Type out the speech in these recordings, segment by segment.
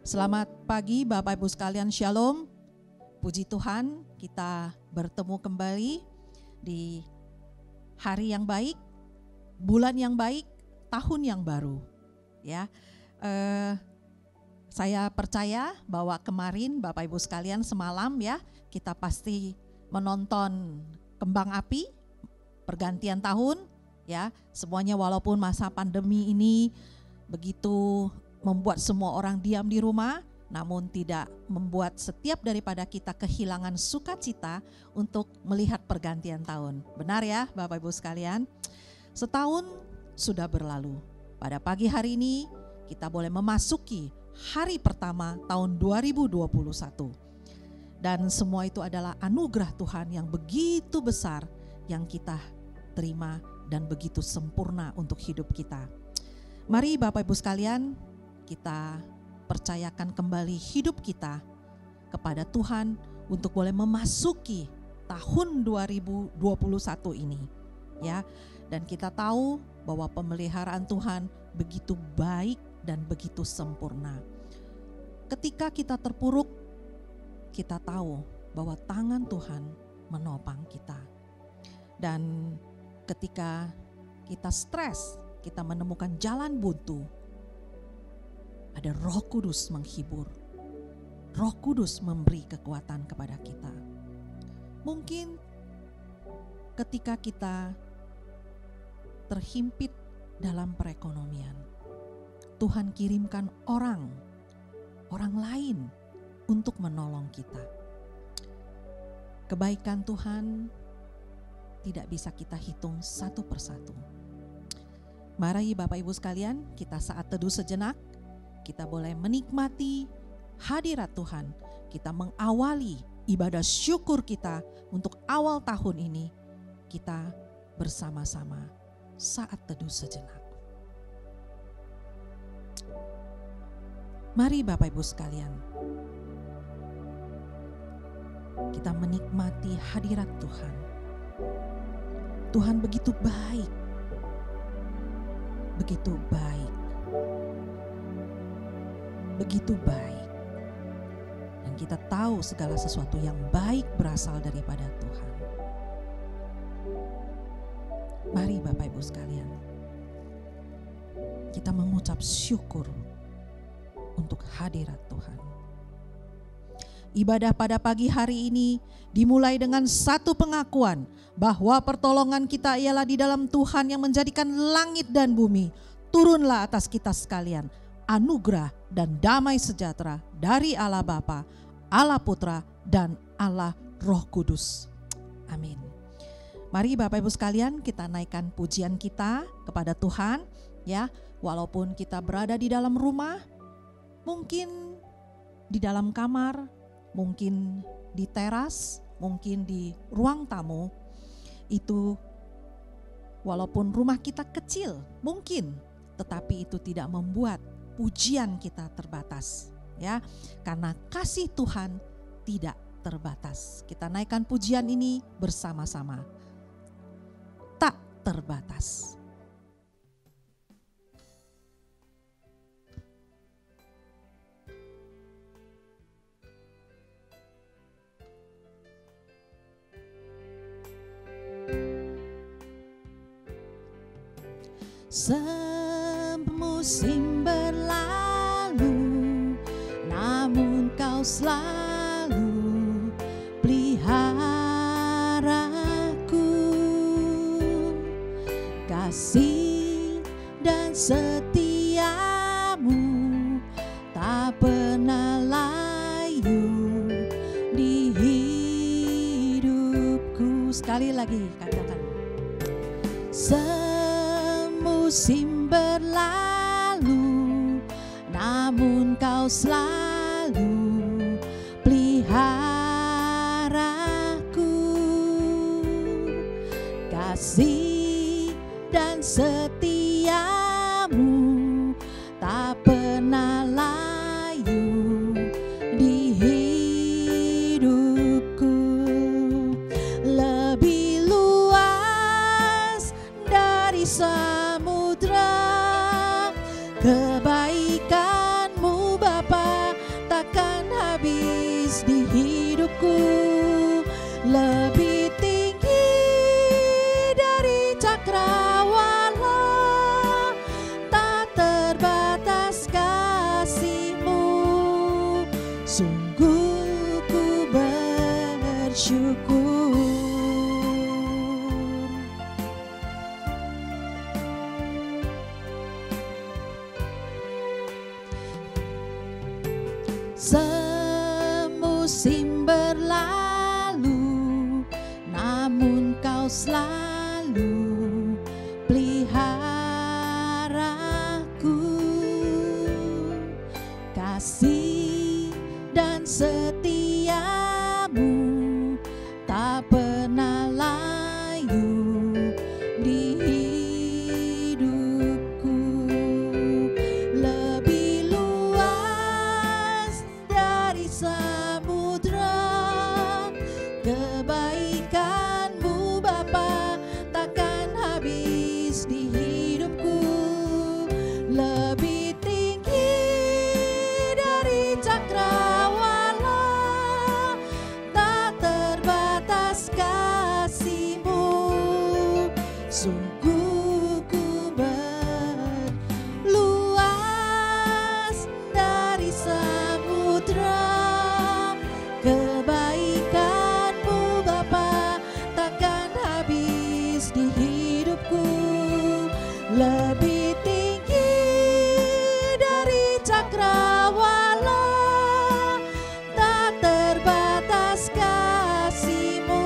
Selamat pagi Bapak Ibu sekalian, Shalom. Puji Tuhan, kita bertemu kembali di hari yang baik, bulan yang baik, tahun yang baru. Ya, saya percaya bahwa kemarin Bapak Ibu sekalian semalam ya, kita pasti menonton kembang api pergantian tahun ya. Semuanya walaupun masa pandemi ini begitu membuat semua orang diam di rumah, namun tidak membuat setiap daripada kita kehilangan sukacita untuk melihat pergantian tahun. Benar ya Bapak Ibu sekalian? Setahun sudah berlalu. Pada pagi hari ini kita boleh memasuki hari pertama tahun 2021. Dan semua itu adalah anugerah Tuhan yang begitu besar yang kita terima dan begitu sempurna untuk hidup kita. Mari Bapak Ibu sekalian, kita percayakan kembali hidup kita kepada Tuhan untuk boleh memasuki tahun 2021 ini ya. Dan kita tahu bahwa pemeliharaan Tuhan begitu baik dan begitu sempurna. Ketika kita terpuruk, kita tahu bahwa tangan Tuhan menopang kita. Dan ketika kita stres, kita menemukan jalan buntu, ada Roh Kudus menghibur. Roh Kudus memberi kekuatan kepada kita. Mungkin ketika kita terhimpit dalam perekonomian, Tuhan kirimkan orang lain untuk menolong kita. Kebaikan Tuhan tidak bisa kita hitung satu persatu. Mari Bapak Ibu sekalian, kita saat teduh sejenak, kita boleh menikmati hadirat Tuhan. Kita mengawali ibadah syukur kita untuk awal tahun ini. Kita bersama-sama saat teduh sejenak. Mari Bapak Ibu sekalian, kita menikmati hadirat Tuhan. Tuhan begitu baik, begitu baik. Begitu baik. Dan kita tahu segala sesuatu yang baik berasal daripada Tuhan. Mari Bapak Ibu sekalian, kita mengucap syukur untuk hadirat Tuhan. Ibadah pada pagi hari ini dimulai dengan satu pengakuan bahwa pertolongan kita ialah di dalam Tuhan yang menjadikan langit dan bumi. Turunlah atas kita sekalian anugerah dan damai sejahtera dari Allah Bapa, Allah Putra, dan Allah Roh Kudus. Amin. Mari Bapak Ibu sekalian, kita naikkan pujian kita kepada Tuhan ya. Walaupun kita berada di dalam rumah, mungkin di dalam kamar, mungkin di teras, mungkin di ruang tamu, itu walaupun rumah kita kecil mungkin, tetapi itu tidak membuat pujian kita terbatas ya, karena kasih Tuhan tidak terbatas. Kita naikkan pujian ini bersama-sama. Tak terbatas. Semusim berlalu, namun Kau selalu peliharaku. Kasih dan setiamu tak pernah layu di hidupku. Sekali lagi katakan. Musim berlalu, namun Kau selalu peliharaku. Kasih dan setiamu tak pernah layu di hidupku. Lebih luas dari samudra, kebaikan-Mu Bapa lebih tinggi dari cakrawala, tak terbatas kasih-Mu. Sungguh ku bersyukur. Semusim berlalu, namun Kau selalu peliharaku. Kasih dan setia-Mu tak pernah layu di hidupku. Lebih luas dari samudra, kebaikan-Mu Bapa takkan habis di hidupku. Lebih tinggi dari cakrawala, tak terbatas kasih-Mu. Sungguh ku berluas dari samudra, kebaikan-Mu Bapa takkan habis di hidupku. Lebih tinggi dari cakrawala, tak terbatas kasih-Mu.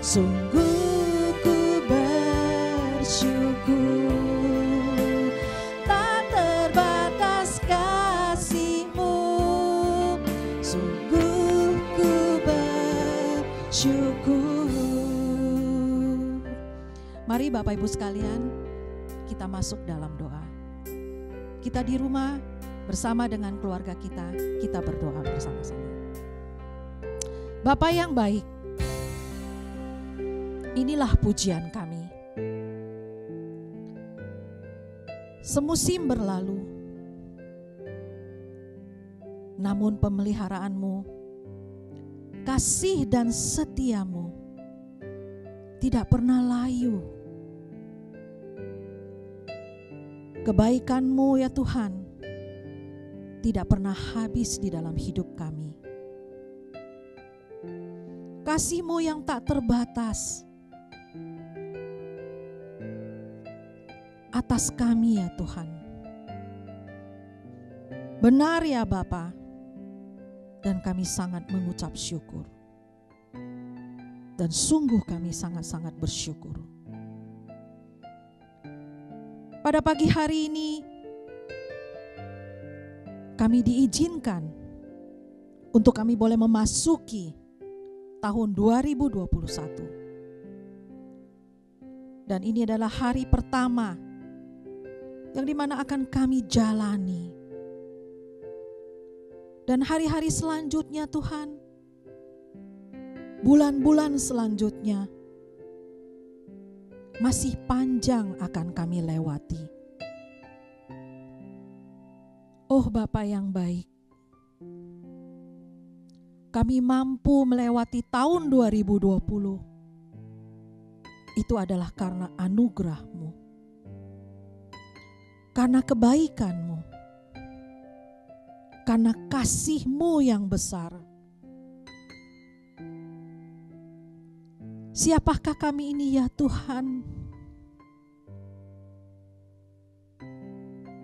Sungguh ku bersyukur, tak terbatas kasih-Mu. Sungguh ku bersyukur. Mari Bapak Ibu sekalian, kita masuk dalam doa. Kita di rumah bersama dengan keluarga kita berdoa bersama-sama. Bapa yang baik, inilah pujian kami. Semusim berlalu, namun pemeliharaan-Mu, kasih dan setia-Mu tidak pernah layu. Kebaikan-Mu ya Tuhan tidak pernah habis di dalam hidup kami. Kasih-Mu yang tak terbatas atas kami ya Tuhan. Benar ya Bapa, dan kami sangat mengucap syukur. Dan sungguh kami sangat-sangat bersyukur. Pada pagi hari ini, kami diizinkan untuk kami boleh memasuki tahun 2021. Dan ini adalah hari pertama yang dimana akan kami jalani. Dan hari-hari selanjutnya Tuhan, bulan-bulan selanjutnya masih panjang akan kami lewati. Oh Bapa yang baik, kami mampu melewati tahun 2020. Itu adalah karena anugerah-Mu, karena kebaikan-Mu, karena kasih-Mu yang besar. Siapakah kami ini ya Tuhan?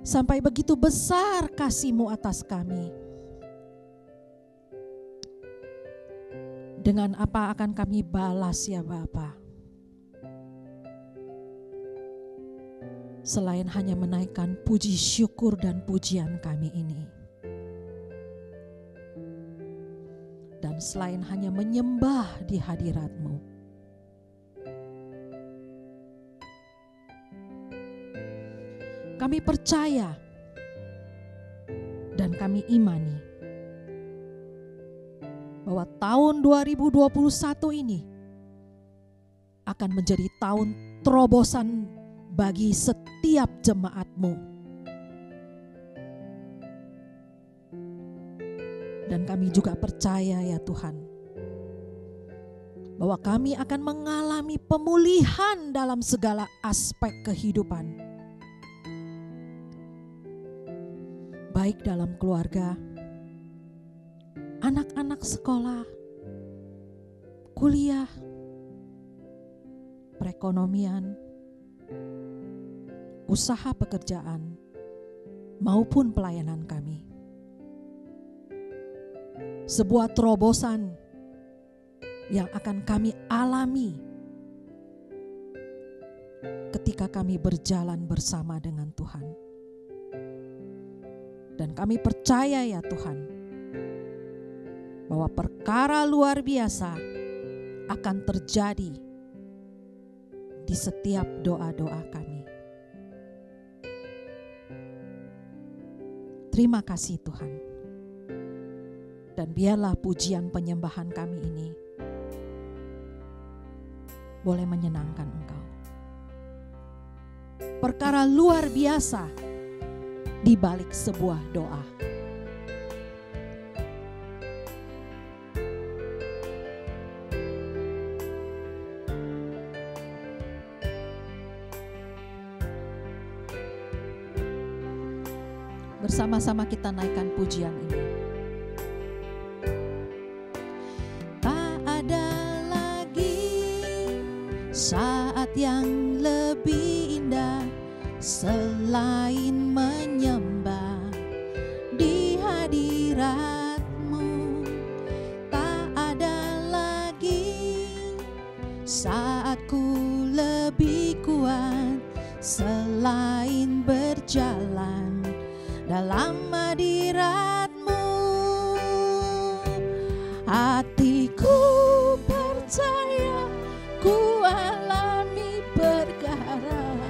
Sampai begitu besar kasih-Mu atas kami. Dengan apa akan kami balas ya Bapa? Selain hanya menaikkan puji syukur dan pujian kami ini. Dan selain hanya menyembah di hadirat-Mu. Kami percaya dan kami imani bahwa tahun 2021 ini akan menjadi tahun terobosan bagi setiap jemaat-Mu. Dan kami juga percaya ya Tuhan, bahwa kami akan mengalami pemulihan dalam segala aspek kehidupan. Baik dalam keluarga, anak-anak sekolah, kuliah, perekonomian, usaha pekerjaan, maupun pelayanan kami. Sebuah terobosan yang akan kami alami ketika kami berjalan bersama dengan Tuhan. Dan kami percaya ya Tuhan, bahwa perkara luar biasa akan terjadi di setiap doa-doa kami. Terima kasih Tuhan. Dan biarlah pujian penyembahan kami ini boleh menyenangkan Engkau. Perkara luar biasa di balik sebuah doa. Bersama-sama kita naikkan pujian ini. Tak ada lagi saat yang lebih indah selain menyembah di hadirat-Mu. Tak ada lagi saat ku lebih kuat selain berjalan dalam hadirat-Mu. Hatiku percaya ku alami perkara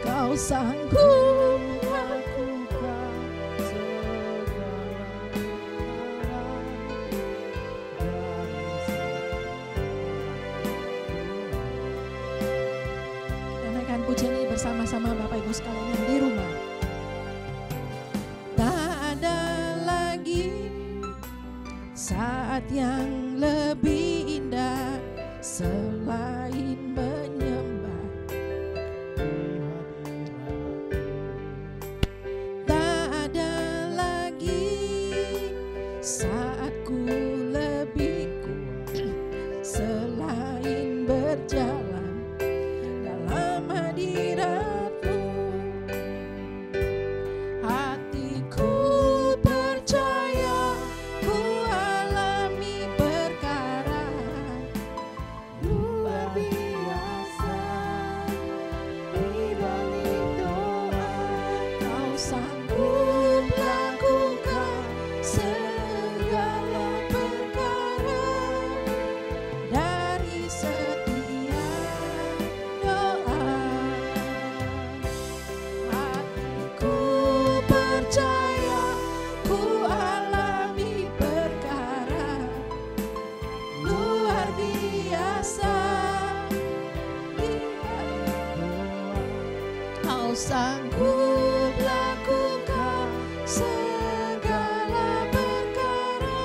Kau sanggup lakukan segala Kita naikkan pujian ini bersama-sama Bapak Ibu sekalian yang di rumah. Tak ada lagi saat yang lebih indah selain menyembah. Tak ada lagi saat ku lebih kuat selain berjalan dalam hadirat-Mu. Hatiku percaya ku alami perkara luar biasa di balik doa. Kau sanggup lakukan segala perkara dari setiap doa. Hatiku percaya ku alami perkara luar biasa di balik doa. Kau sanggup lakukan segala perkara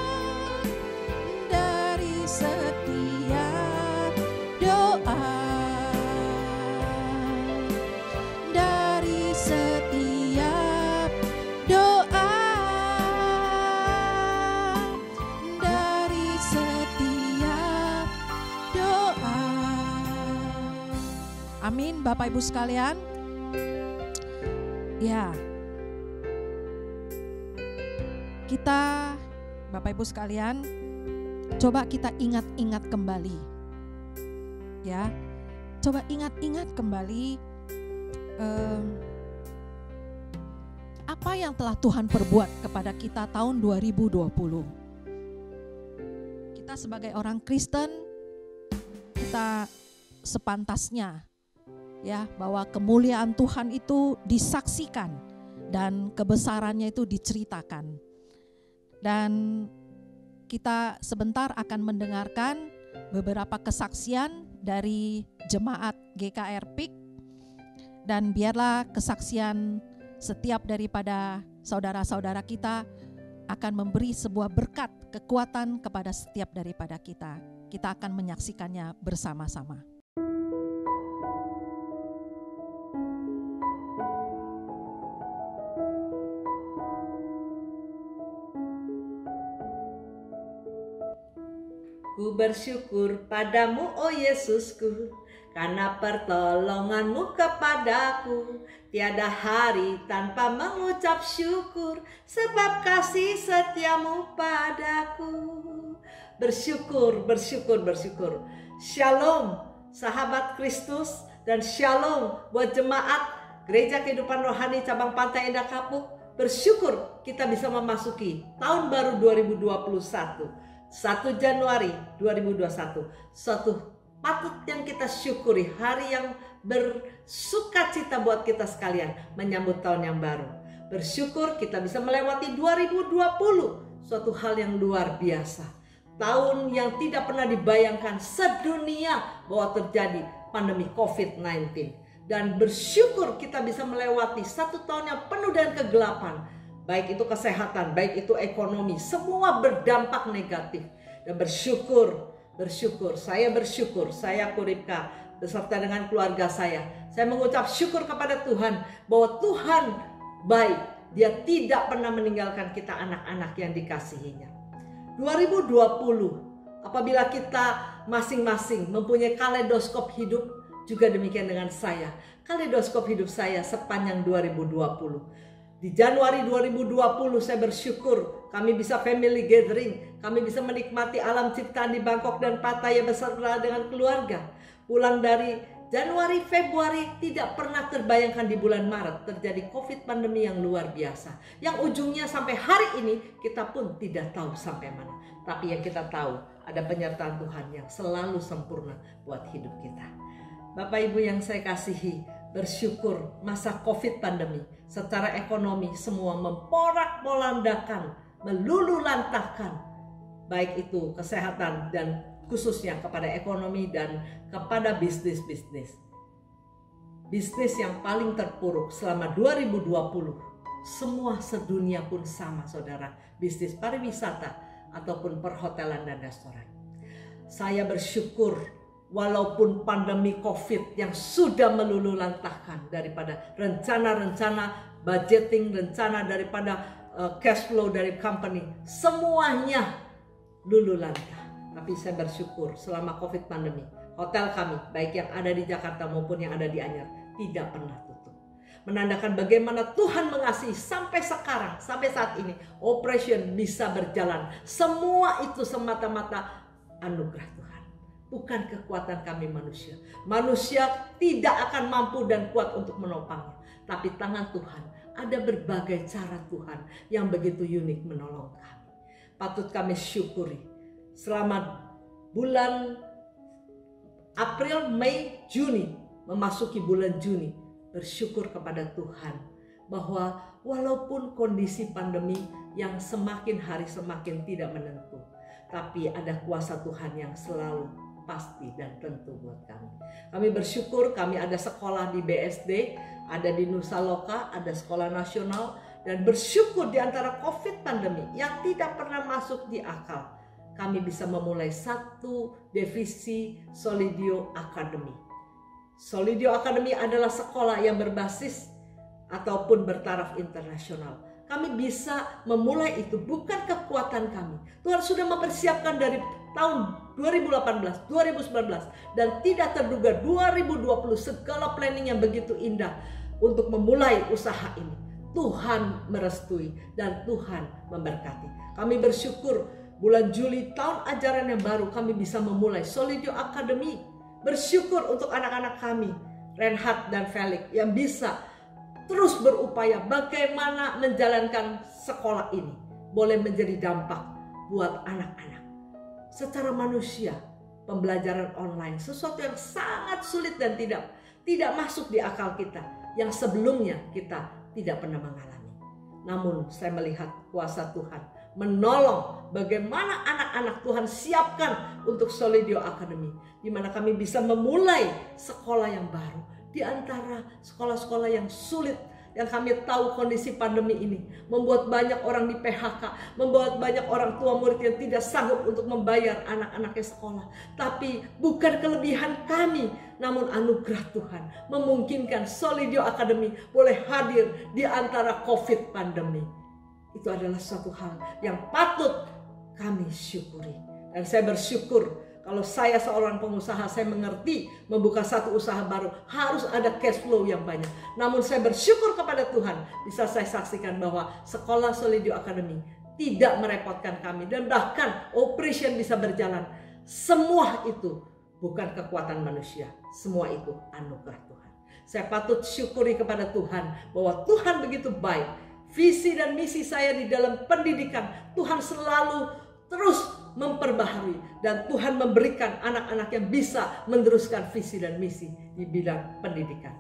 dari setiap doa. Dari setiap doa. Dari setiap doa. Amin Bapak Ibu sekalian. Ya, kita Bapak Ibu sekalian, coba kita ingat-ingat kembali. Ya, coba ingat-ingat kembali apa yang telah Tuhan perbuat kepada kita tahun 2020. Kita sebagai orang Kristen, kita sepantasnya ya bahwa kemuliaan Tuhan itu disaksikan dan kebesarannya itu diceritakan. Dan kita sebentar akan mendengarkan beberapa kesaksian dari jemaat GKR PIK, dan biarlah kesaksian setiap daripada saudara-saudara kita akan memberi sebuah berkat, kekuatan kepada setiap daripada kita. Kita akan menyaksikannya bersama-sama. Ku bersyukur padamu, oh Yesusku, karena pertolonganmu kepadaku. Tiada hari tanpa mengucap syukur, sebab kasih setiamu padaku. Bersyukur, bersyukur, bersyukur. Shalom sahabat Kristus, dan shalom buat jemaat Gereja Kehidupan Rohani Cabang Pantai Indah Kapuk. Bersyukur kita bisa memasuki tahun baru 2021. 1 Januari 2021, suatu patut yang kita syukuri, hari yang bersukacita buat kita sekalian menyambut tahun yang baru. Bersyukur kita bisa melewati 2020, suatu hal yang luar biasa. Tahun yang tidak pernah dibayangkan sedunia bahwa terjadi pandemi COVID-19. Dan bersyukur kita bisa melewati satu tahun yang penuh dengan kegelapan. Baik itu kesehatan, baik itu ekonomi, semua berdampak negatif. Dan bersyukur, saya Kuripka beserta dengan keluarga saya mengucap syukur kepada Tuhan bahwa Tuhan baik, Dia tidak pernah meninggalkan kita anak-anak yang dikasihinya. 2020, apabila kita masing-masing mempunyai kaleidoskop hidup, juga demikian dengan saya. Kaleidoskop hidup saya sepanjang 2020. Di Januari 2020 saya bersyukur kami bisa family gathering, kami bisa menikmati alam ciptaan di Bangkok dan Pattaya beserta dengan keluarga. Pulang dari Januari, Februari, tidak pernah terbayangkan di bulan Maret terjadi COVID pandemi yang luar biasa. Yang ujungnya sampai hari ini kita pun tidak tahu sampai mana. Tapi yang kita tahu ada penyertaan Tuhan yang selalu sempurna buat hidup kita. Bapak Ibu yang saya kasihi, bersyukur masa COVID pandemi secara ekonomi semua memporak-porandakan, melululantahkan, baik itu kesehatan dan khususnya kepada ekonomi dan kepada bisnis-bisnis. Bisnis yang paling terpuruk selama 2020, semua sedunia pun sama saudara, bisnis pariwisata ataupun perhotelan dan restoran. Saya bersyukur walaupun pandemi COVID yang sudah melululantahkan daripada rencana-rencana budgeting, rencana daripada cash flow dari company, semuanya lululantah. Tapi saya bersyukur selama COVID pandemi, hotel kami, baik yang ada di Jakarta maupun yang ada di Anyar, tidak pernah tutup. Menandakan bagaimana Tuhan mengasihi sampai sekarang, sampai saat ini, operation bisa berjalan. Semua itu semata-mata anugerah Tuhan. Bukan kekuatan kami manusia. Manusia tidak akan mampu dan kuat untuk menopangnya. Tapi tangan Tuhan, ada berbagai cara Tuhan yang begitu unik menolong kami. Patut kami syukuri. Selama bulan April, Mei, Juni, memasuki bulan Juni, bersyukur kepada Tuhan bahwa walaupun kondisi pandemi yang semakin hari semakin tidak menentu, tapi ada kuasa Tuhan yang selalu pasti dan tentu buat kami. Kami bersyukur kami ada sekolah di BSD, ada di Nusa Loka, ada sekolah nasional, dan bersyukur di antara COVID pandemi yang tidak pernah masuk di akal, kami bisa memulai satu divisi Solidio Academy. Solidio Academy adalah sekolah yang berbasis ataupun bertaraf internasional. Kami bisa memulai itu bukan kekuatan kami. Tuhan sudah mempersiapkan dari tahun 2018, 2019 dan tidak terduga 2020 segala planning yang begitu indah untuk memulai usaha ini. Tuhan merestui dan Tuhan memberkati. Kami bersyukur bulan Juli tahun ajaran yang baru kami bisa memulai Solidio Academy. Bersyukur untuk anak-anak kami, Renhat dan Felix, yang bisa terus berupaya bagaimana menjalankan sekolah ini boleh menjadi dampak buat anak-anak. Secara manusia, pembelajaran online sesuatu yang sangat sulit dan tidak masuk di akal kita, yang sebelumnya kita tidak pernah mengalami. Namun saya melihat kuasa Tuhan menolong bagaimana anak-anak Tuhan siapkan untuk Solidio Academy, di mana kami bisa memulai sekolah yang baru di antara sekolah-sekolah yang sulit yang kami tahu kondisi pandemi ini membuat banyak orang di PHK, membuat banyak orang tua murid yang tidak sanggup untuk membayar anak-anaknya sekolah. Tapi bukan kelebihan kami, namun anugerah Tuhan memungkinkan Solidio Academy boleh hadir di antara COVID pandemi. Itu adalah suatu hal yang patut kami syukuri. Dan saya bersyukur kalau saya seorang pengusaha, saya mengerti membuka satu usaha baru harus ada cash flow yang banyak. Namun saya bersyukur kepada Tuhan bisa saya saksikan bahwa sekolah Solidio Academy tidak merepotkan kami. Dan bahkan operation bisa berjalan. Semua itu bukan kekuatan manusia. Semua itu anugerah Tuhan. Saya patut syukuri kepada Tuhan bahwa Tuhan begitu baik. Visi dan misi saya di dalam pendidikan, Tuhan selalu terus memperbaharui, dan Tuhan memberikan anak-anak yang bisa meneruskan visi dan misi di bidang pendidikan.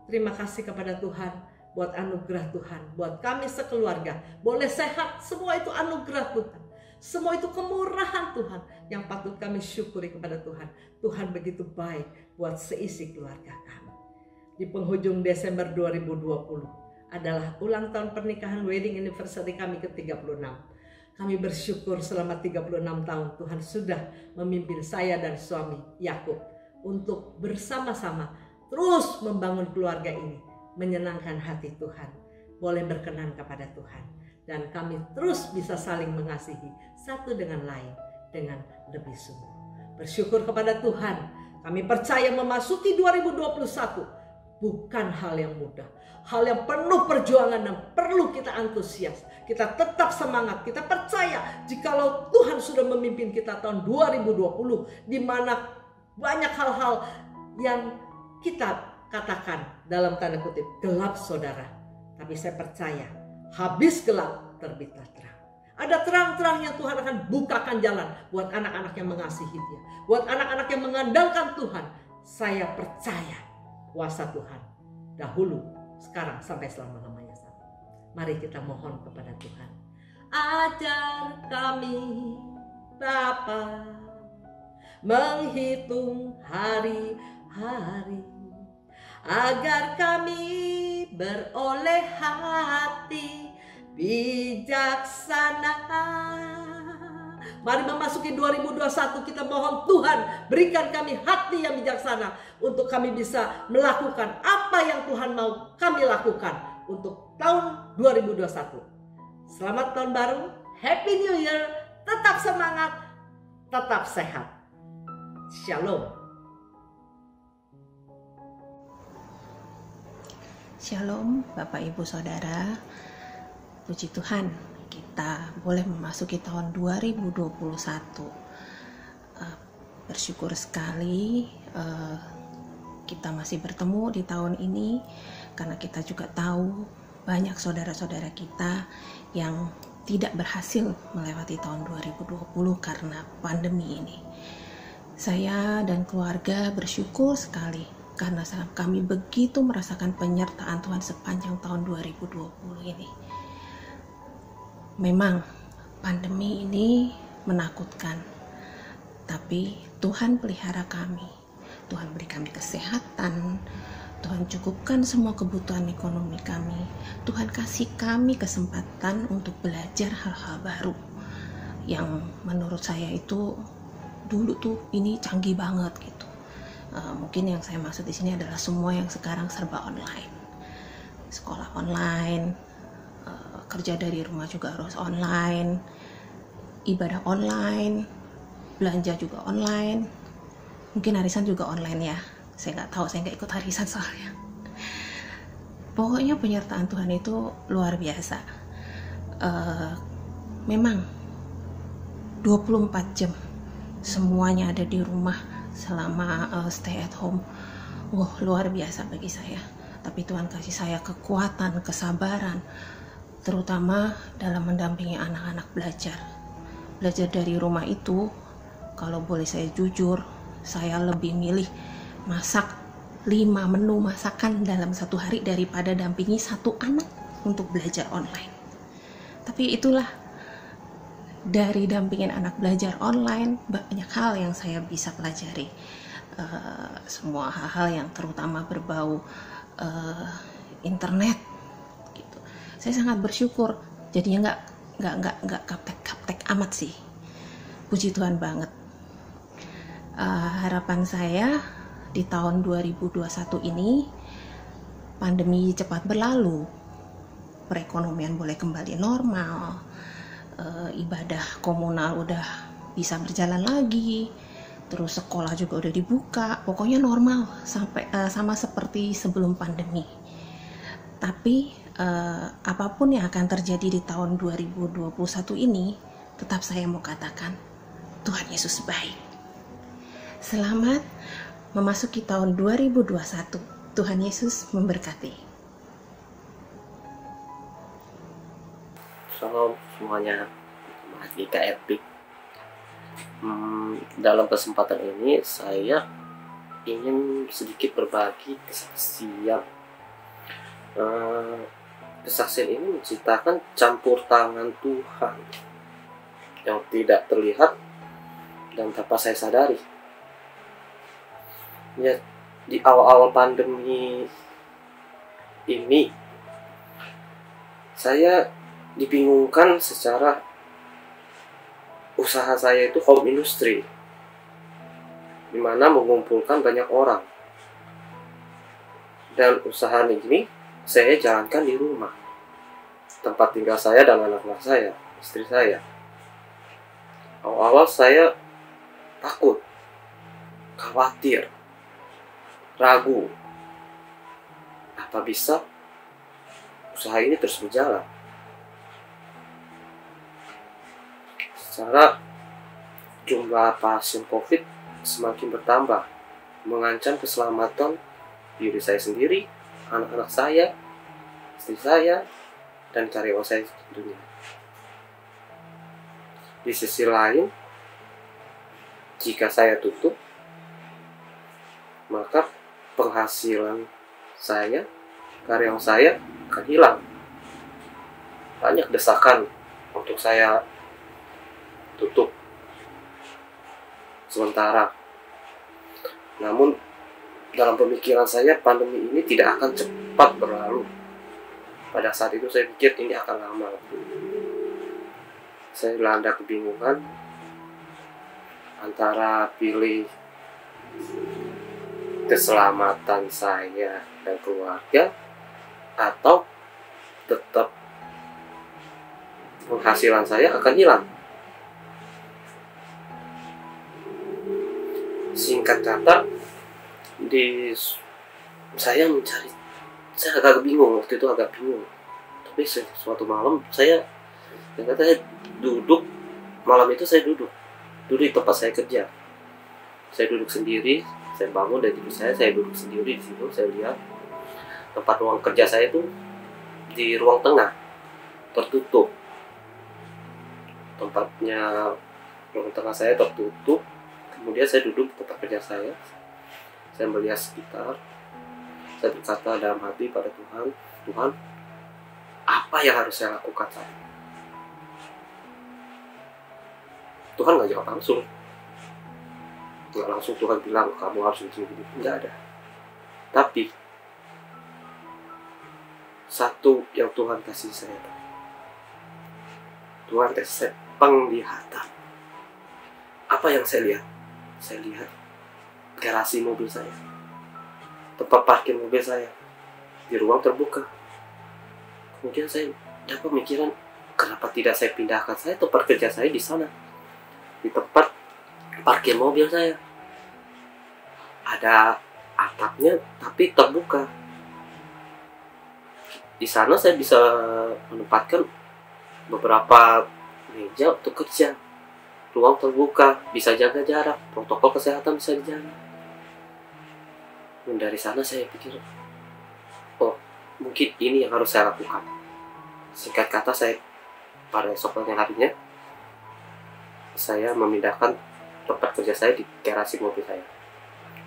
Terima kasih kepada Tuhan buat anugerah Tuhan, buat kami sekeluarga boleh sehat, semua itu anugerah Tuhan. Semua itu kemurahan Tuhan yang patut kami syukuri kepada Tuhan. Tuhan begitu baik buat seisi keluarga kami. Di penghujung Desember 2020 adalah ulang tahun pernikahan, wedding anniversary kami ke-36. Kami bersyukur selama 36 tahun Tuhan sudah memimpin saya dan suami Yakub untuk bersama-sama terus membangun keluarga ini, menyenangkan hati Tuhan, boleh berkenan kepada Tuhan, dan kami terus bisa saling mengasihi satu dengan lain dengan lebih sungguh. Bersyukur kepada Tuhan, kami percaya memasuki 2021 bukan hal yang mudah, hal yang penuh perjuangan dan perlu kita antusias. Kita tetap semangat, kita percaya jikalau Tuhan sudah memimpin kita tahun 2020, di mana banyak hal-hal yang kita katakan dalam tanda kutip gelap saudara. Tapi saya percaya habis gelap terbitlah terang. Ada terang-terang yang Tuhan akan bukakan jalan buat anak-anak yang mengasihi Dia, buat anak-anak yang mengandalkan Tuhan. Saya percaya kuasa Tuhan dahulu, sekarang, sampai selama-lamanya. Mari kita mohon kepada Tuhan. Ajar kami Bapa menghitung hari-hari, agar kami beroleh hati bijaksana. Mari memasuki 2021, kita mohon Tuhan berikan kami hati yang bijaksana untuk kami bisa melakukan apa yang Tuhan mau kami lakukan untuk tahun 2021. Selamat tahun baru, Happy New Year, tetap semangat, tetap sehat. Shalom. Shalom Bapak Ibu Saudara. Puji Tuhan, kita boleh memasuki tahun 2021. Bersyukur sekali kita masih bertemu di tahun ini, karena kita juga tahu banyak saudara-saudara kita yang tidak berhasil melewati tahun 2020 karena pandemi ini. Saya dan keluarga bersyukur sekali karena kami begitu merasakan penyertaan Tuhan sepanjang tahun 2020 ini. Memang pandemi ini menakutkan, tapi Tuhan pelihara kami. Tuhan beri kami kesehatan, Tuhan cukupkan semua kebutuhan ekonomi kami. Tuhan kasih kami kesempatan untuk belajar hal-hal baru yang menurut saya itu dulu tuh ini canggih banget gitu. Mungkin yang saya maksud di sini adalah semua yang sekarang serba online, sekolah online, kerja dari rumah juga harus online, ibadah online, belanja juga online. Mungkin arisan juga online ya, saya nggak tahu, saya nggak ikut arisan soalnya. Pokoknya penyertaan Tuhan itu luar biasa. Memang 24 jam semuanya ada di rumah selama stay at home. Wah, luar biasa bagi saya. Tapi Tuhan kasih saya kekuatan, kesabaran, terutama dalam mendampingi anak-anak belajar. Belajar dari rumah itu, kalau boleh saya jujur, saya lebih milih masak 5 menu masakan dalam satu hari daripada dampingi satu anak untuk belajar online. Tapi itulah, dari dampingin anak belajar online, banyak hal yang saya bisa pelajari. Semua hal-hal yang terutama berbau internet, Saya sangat bersyukur. Jadinya nggak kaptek amat sih. Puji Tuhan banget. Harapan saya di tahun 2021 ini pandemi cepat berlalu, perekonomian boleh kembali normal, ibadah komunal udah bisa berjalan lagi, terus sekolah juga udah dibuka, pokoknya normal sampai sama seperti sebelum pandemi. Tapi apapun yang akan terjadi di tahun 2021 ini, tetap saya mau katakan Tuhan Yesus baik. Selamat memasuki tahun 2021. Tuhan Yesus memberkati. Shalom semuanya, Mahardika Epic. Dalam kesempatan ini saya ingin sedikit berbagi kesaksian. Kesaksian ini menceritakan campur tangan Tuhan yang tidak terlihat dan tanpa saya sadari. Ya, di awal-awal pandemi ini saya dibingungkan secara usaha saya itu home industry, dimana mengumpulkan banyak orang, dan usaha ini saya jalankan di rumah, tempat tinggal saya dan anak-anak saya, istri saya. Awal-awal saya takut, khawatir, ragu, apa bisa usaha ini terus berjalan. Secara jumlah pasien COVID semakin bertambah, mengancam keselamatan diri saya sendiri, anak-anak saya, istri saya, dan karyawan saya tentunya. Di sisi lain, jika saya tutup, maka penghasilan saya, karyawan saya akan hilang. Banyak desakan untuk saya tutup sementara. Namun dalam pemikiran saya, pandemi ini tidak akan cepat berlalu. Pada saat itu saya pikir ini akan lama. Saya dilanda kebingungan antara pilih keselamatan saya dan keluarga atau tetap penghasilan saya akan hilang. Singkat kata, saya agak bingung waktu itu, agak bingung. Tapi suatu malam saya duduk, malam itu saya duduk di tempat saya kerja. Saya duduk sendiri. Saya bangun dari tidur saya duduk sendiri di situ. Saya lihat tempat ruang kerja saya itu di ruang tengah, tertutup. Tempatnya ruang tengah saya tertutup. Kemudian saya duduk di tempat kerja saya. Saya melihat sekitar. Saya berkata dalam hati pada Tuhan, Tuhan, apa yang harus saya lakukan saat ini? Tuhan nggak jawab langsung. Nggak langsung Tuhan bilang kamu harus begini, nggak ada. Tapi satu yang Tuhan kasih saya, Tuhan kasih saya penglihatan. Apa yang saya lihat? Saya lihat garasi mobil saya, tempat parkir mobil saya di ruang terbuka. Kemudian saya dapat pemikiran, kenapa tidak saya pindahkan tempat kerja saya di sana, di tempat parkir mobil saya. Ada atapnya tapi terbuka. Di sana saya bisa menempatkan beberapa meja untuk kerja. Ruang terbuka, bisa jaga jarak, protokol kesehatan bisa dijaga. Dan dari sana saya pikir, oh mungkin ini yang harus saya lakukan. Singkat kata, saya pada esoknya harinya saya memindahkan tempat kerja saya di garasi mobil saya.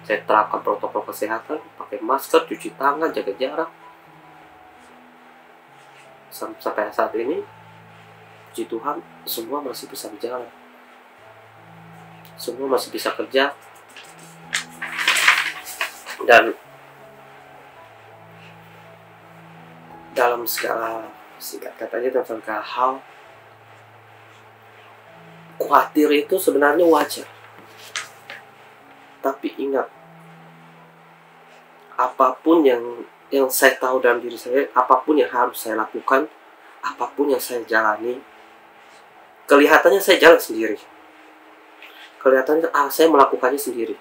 Saya terapkan protokol kesehatan, pakai masker, cuci tangan, jaga jarak. Sampai saat ini, puji Tuhan, semua masih bisa berjalan. Semua masih bisa kerja. Dan dalam segala Singkat katanya tentang hal khawatir itu sebenarnya wajar. Tapi ingat, apapun yang saya tahu dalam diri saya, apapun yang harus saya lakukan, apapun yang saya jalani, kelihatannya saya jalan sendiri. Kelihatannya saya melakukannya sendiri.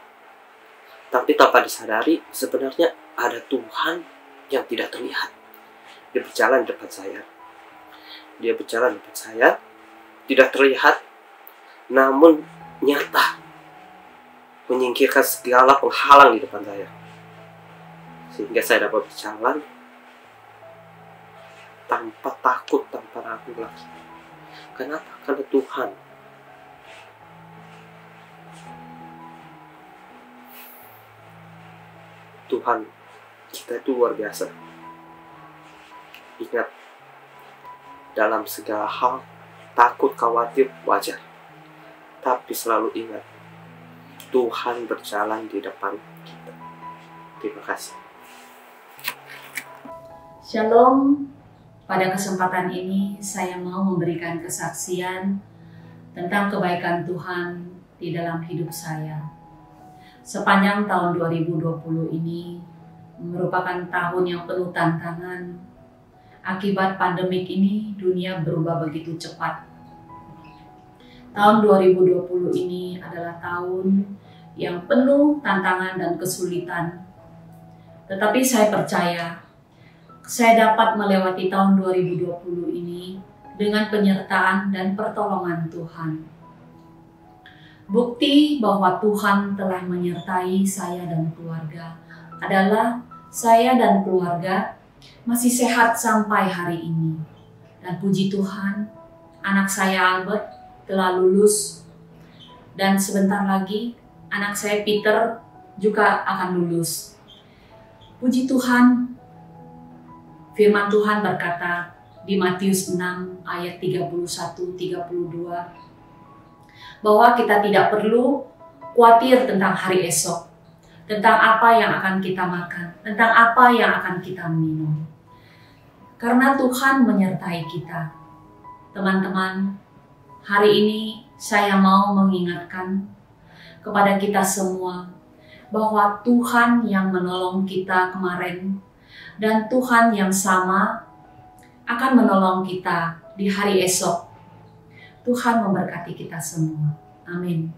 Tapi tanpa disadari, sebenarnya ada Tuhan yang tidak terlihat. Dia berjalan di depan saya. Dia berjalan di depan saya, tidak terlihat, namun nyata. Menyingkirkan segala penghalang di depan saya. Sehingga saya dapat berjalan tanpa takut, tanpa ragu lagi. Kenapa? Karena Tuhan. Tuhan kita itu luar biasa. Ingat, dalam segala hal, takut, khawatir, wajar. Tapi selalu ingat, Tuhan berjalan di depan kita. Terima kasih. Shalom, pada kesempatan ini saya mau memberikan kesaksian tentang kebaikan Tuhan di dalam hidup saya. Sepanjang tahun 2020 ini merupakan tahun yang penuh tantangan. Akibat pandemik ini, dunia berubah begitu cepat. Tahun 2020 ini adalah tahun yang penuh tantangan dan kesulitan. Tetapi saya percaya, saya dapat melewati tahun 2020 ini dengan penyertaan dan pertolongan Tuhan. Bukti bahwa Tuhan telah menyertai saya dan keluarga adalah saya dan keluarga masih sehat sampai hari ini. Dan puji Tuhan, anak saya Albert telah lulus. Dan sebentar lagi anak saya Peter juga akan lulus. Puji Tuhan, firman Tuhan berkata di Matius 6 ayat 31-32 bahwa kita tidak perlu khawatir tentang hari esok, tentang apa yang akan kita makan, tentang apa yang akan kita minum. Karena Tuhan menyertai kita. Teman-teman, hari ini saya mau mengingatkan kepada kita semua bahwa Tuhan yang menolong kita kemarin dan Tuhan yang sama akan menolong kita di hari esok. Tuhan memberkati kita semua. Amin.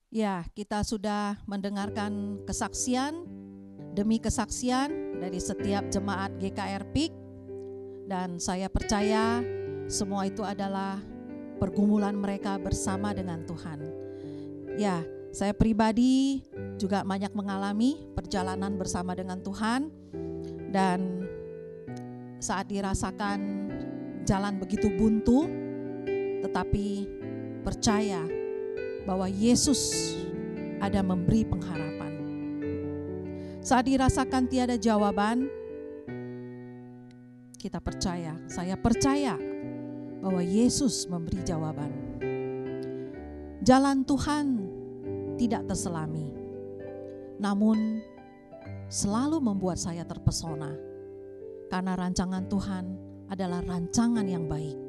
Ya, kita sudah mendengarkan kesaksian demi kesaksian dari setiap jemaat GKR PIK, dan saya percaya semua itu adalah pergumulan mereka bersama dengan Tuhan. Ya, saya pribadi juga banyak mengalami perjalanan bersama dengan Tuhan, dan saat dirasakan jalan begitu buntu, tetapi percaya bahwa Yesus ada memberi pengharapan. Saat dirasakan tiada jawaban, kita percaya, saya percaya bahwa Yesus memberi jawaban. Jalan Tuhan tidak terselami, namun selalu membuat saya terpesona, karena rancangan Tuhan adalah rancangan yang baik.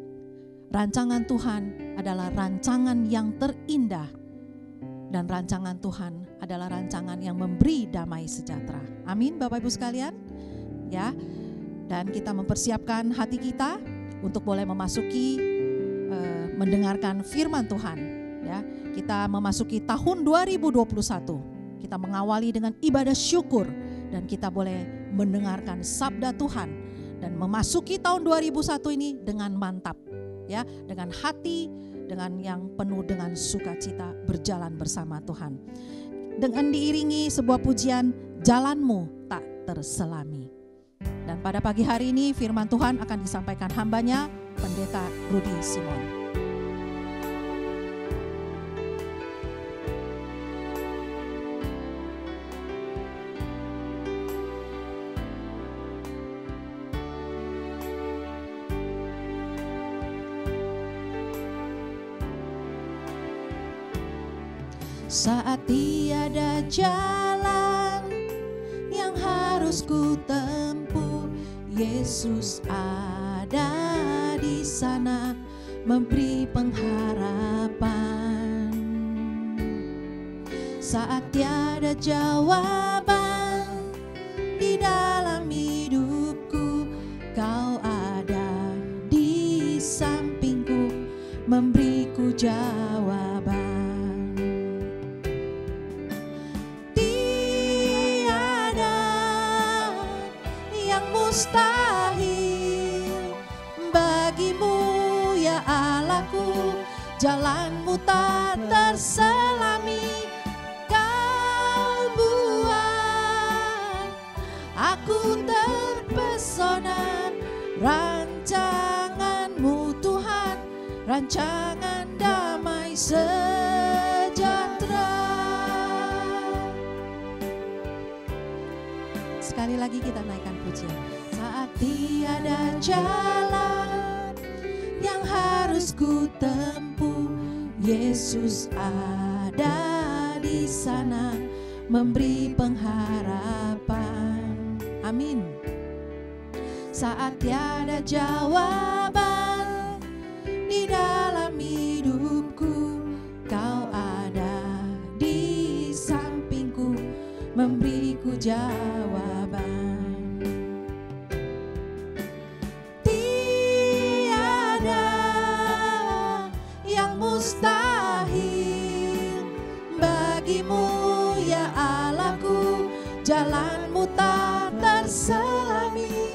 Rancangan Tuhan adalah rancangan yang terindah, dan rancangan Tuhan adalah rancangan yang memberi damai sejahtera. Amin, Bapak Ibu sekalian. Ya, dan kita mempersiapkan hati kita untuk boleh memasuki mendengarkan firman Tuhan. Ya, kita memasuki tahun 2021. Kita mengawali dengan ibadah syukur dan kita boleh mendengarkan sabda Tuhan dan memasuki tahun 2001 ini dengan mantap. Ya, dengan hati, dengan yang penuh dengan sukacita berjalan bersama Tuhan. Dengan diiringi sebuah pujian, jalanmu tak terselami. Dan pada pagi hari ini firman Tuhan akan disampaikan hambanya, Pendeta Rudy Simon. Saat tiada jalan harus ku tempuh. Yesus ada di sana memberi pengharapan. Saat tiada jawaban di dalam hidupku, Kau ada di sampingku memberiku jawaban. Tiada yang mustahil bagimu ya Allahku, jalanmu tak terselami. Kau buat aku terpesona, rancanganmu Tuhan, rancangan damai sejahtera. Sekali lagi kita naikkan pujian. Saat tiada jalan yang harus ku tempuh, Yesus ada di sana memberi pengharapan. Amin. Saat tiada jawaban di dalam hidupku, Kau ada di sampingku memberiku jawaban. Tiada yang mustahil bagimu ya Allahku, jalanmu tak terselami.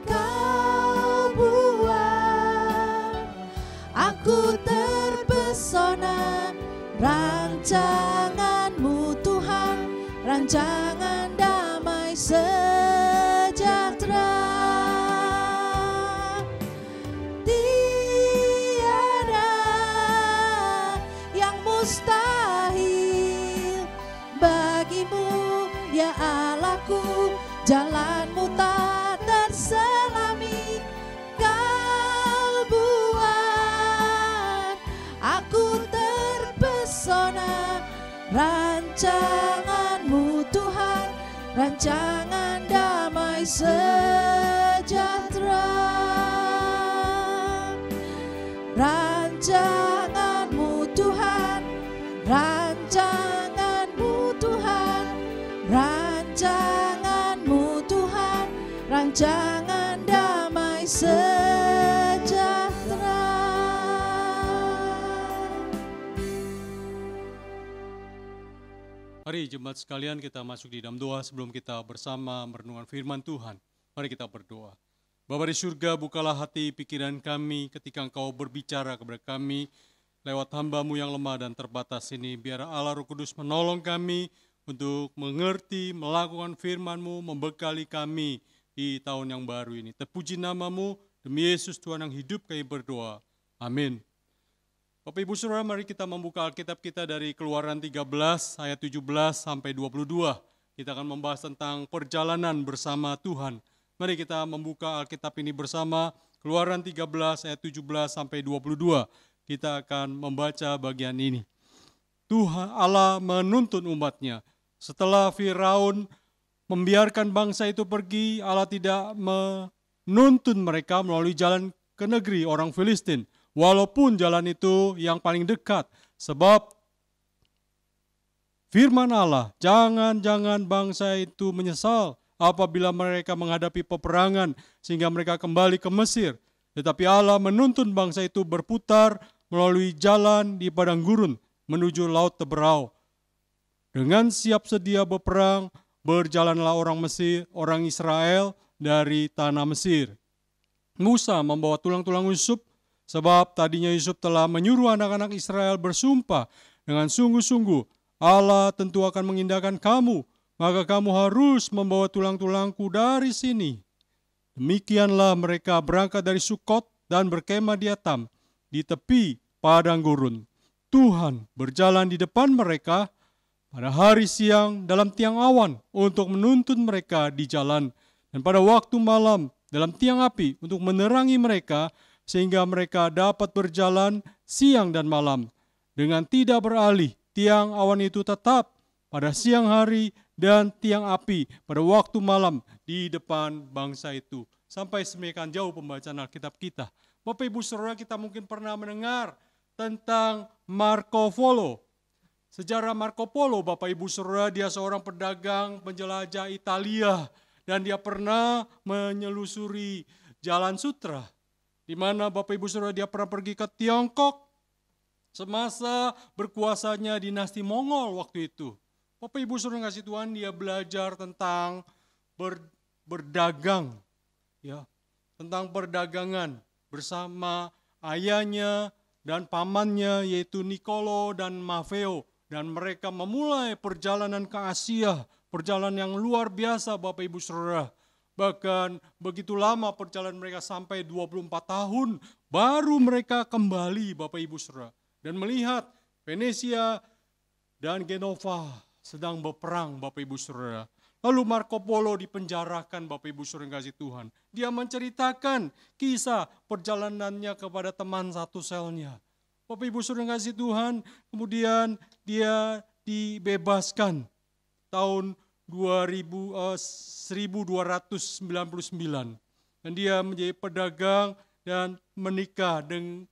Kau buat aku terpesona, rancanganmu Tuhan, rancangan damai sejahtera. Tiada yang mustahil bagimu ya Allahku, jalanmu tak terselami. Kau buat aku terpesona, rancanganmu Tuhan, rancangan damai sejahtera. Rancanganmu Tuhan, rancanganmu Tuhan, rancanganmu Tuhan, rancangan damai sejahtera. Mari jemaat sekalian kita masuk di dalam doa sebelum kita bersama merenungkan firman Tuhan. Mari kita berdoa. Bapa di surga, bukalah hati pikiran kami ketika Engkau berbicara kepada kami lewat hamba-Mu yang lemah dan terbatas ini. Biar Allah Roh Kudus menolong kami untuk mengerti, melakukan firman-Mu, membekali kami di tahun yang baru ini. Terpuji nama-Mu, demi Yesus Tuhan yang hidup kami berdoa. Amin. Bapak Ibu Saudara, mari kita membuka Alkitab kita dari Keluaran 13 ayat 17 sampai 22. Kita akan membahas tentang perjalanan bersama Tuhan. Mari kita membuka Alkitab ini bersama, Keluaran 13 ayat 17 sampai 22. Kita akan membaca bagian ini. Tuhan Allah menuntun umatnya. Setelah Firaun membiarkan bangsa itu pergi, Allah tidak menuntun mereka melalui jalan ke negeri orang Filistin. Walaupun jalan itu yang paling dekat. Sebab firman Allah, jangan-jangan bangsa itu menyesal apabila mereka menghadapi peperangan sehingga mereka kembali ke Mesir. Tetapi Allah menuntun bangsa itu berputar melalui jalan di padang gurun menuju Laut Teberau. Dengan siap sedia berperang, berjalanlah orang Israel dari tanah Mesir. Musa membawa tulang-tulang Yusuf, sebab tadinya Yusuf telah menyuruh anak-anak Israel bersumpah dengan sungguh-sungguh, Allah tentu akan mengindahkan kamu, maka kamu harus membawa tulang-tulangku dari sini. Demikianlah mereka berangkat dari Sukot dan berkemah di Etam, di tepi padang gurun. Tuhan berjalan di depan mereka pada hari siang dalam tiang awan untuk menuntun mereka di jalan, dan pada waktu malam dalam tiang api untuk menerangi mereka, sehingga mereka dapat berjalan siang dan malam. Dengan tidak beralih, tiang awan itu tetap pada siang hari dan tiang api pada waktu malam di depan bangsa itu. Sampai semakin jauh pembacaan Alkitab kita. Bapak Ibu Saudara, kita mungkin pernah mendengar tentang Marco Polo. Sejarah Marco Polo, Bapak Ibu Saudara, dia seorang pedagang penjelajah Italia dan dia pernah menyelusuri Jalan Sutra, di mana Bapak Ibu Saudara dia pernah pergi ke Tiongkok semasa berkuasanya dinasti Mongol waktu itu. Bapak Ibu Saudara kasih Tuhan, dia belajar tentang berdagang, ya, tentang perdagangan bersama ayahnya dan pamannya yaitu Niccolo dan Maffeo, dan mereka memulai perjalanan ke Asia, perjalanan yang luar biasa Bapak Ibu Saudara. Bahkan begitu lama perjalanan mereka sampai 24 tahun baru mereka kembali Bapak Ibu Saudara dan melihat Venesia dan Genova sedang berperang Bapak Ibu Saudara. Lalu Marco Polo dipenjarakan Bapak Ibu Saudara kasih Tuhan. Dia menceritakan kisah perjalanannya kepada teman satu selnya. Bapak Ibu Saudara kasih Tuhan, kemudian dia dibebaskan tahun 1299 dan dia menjadi pedagang dan menikah dan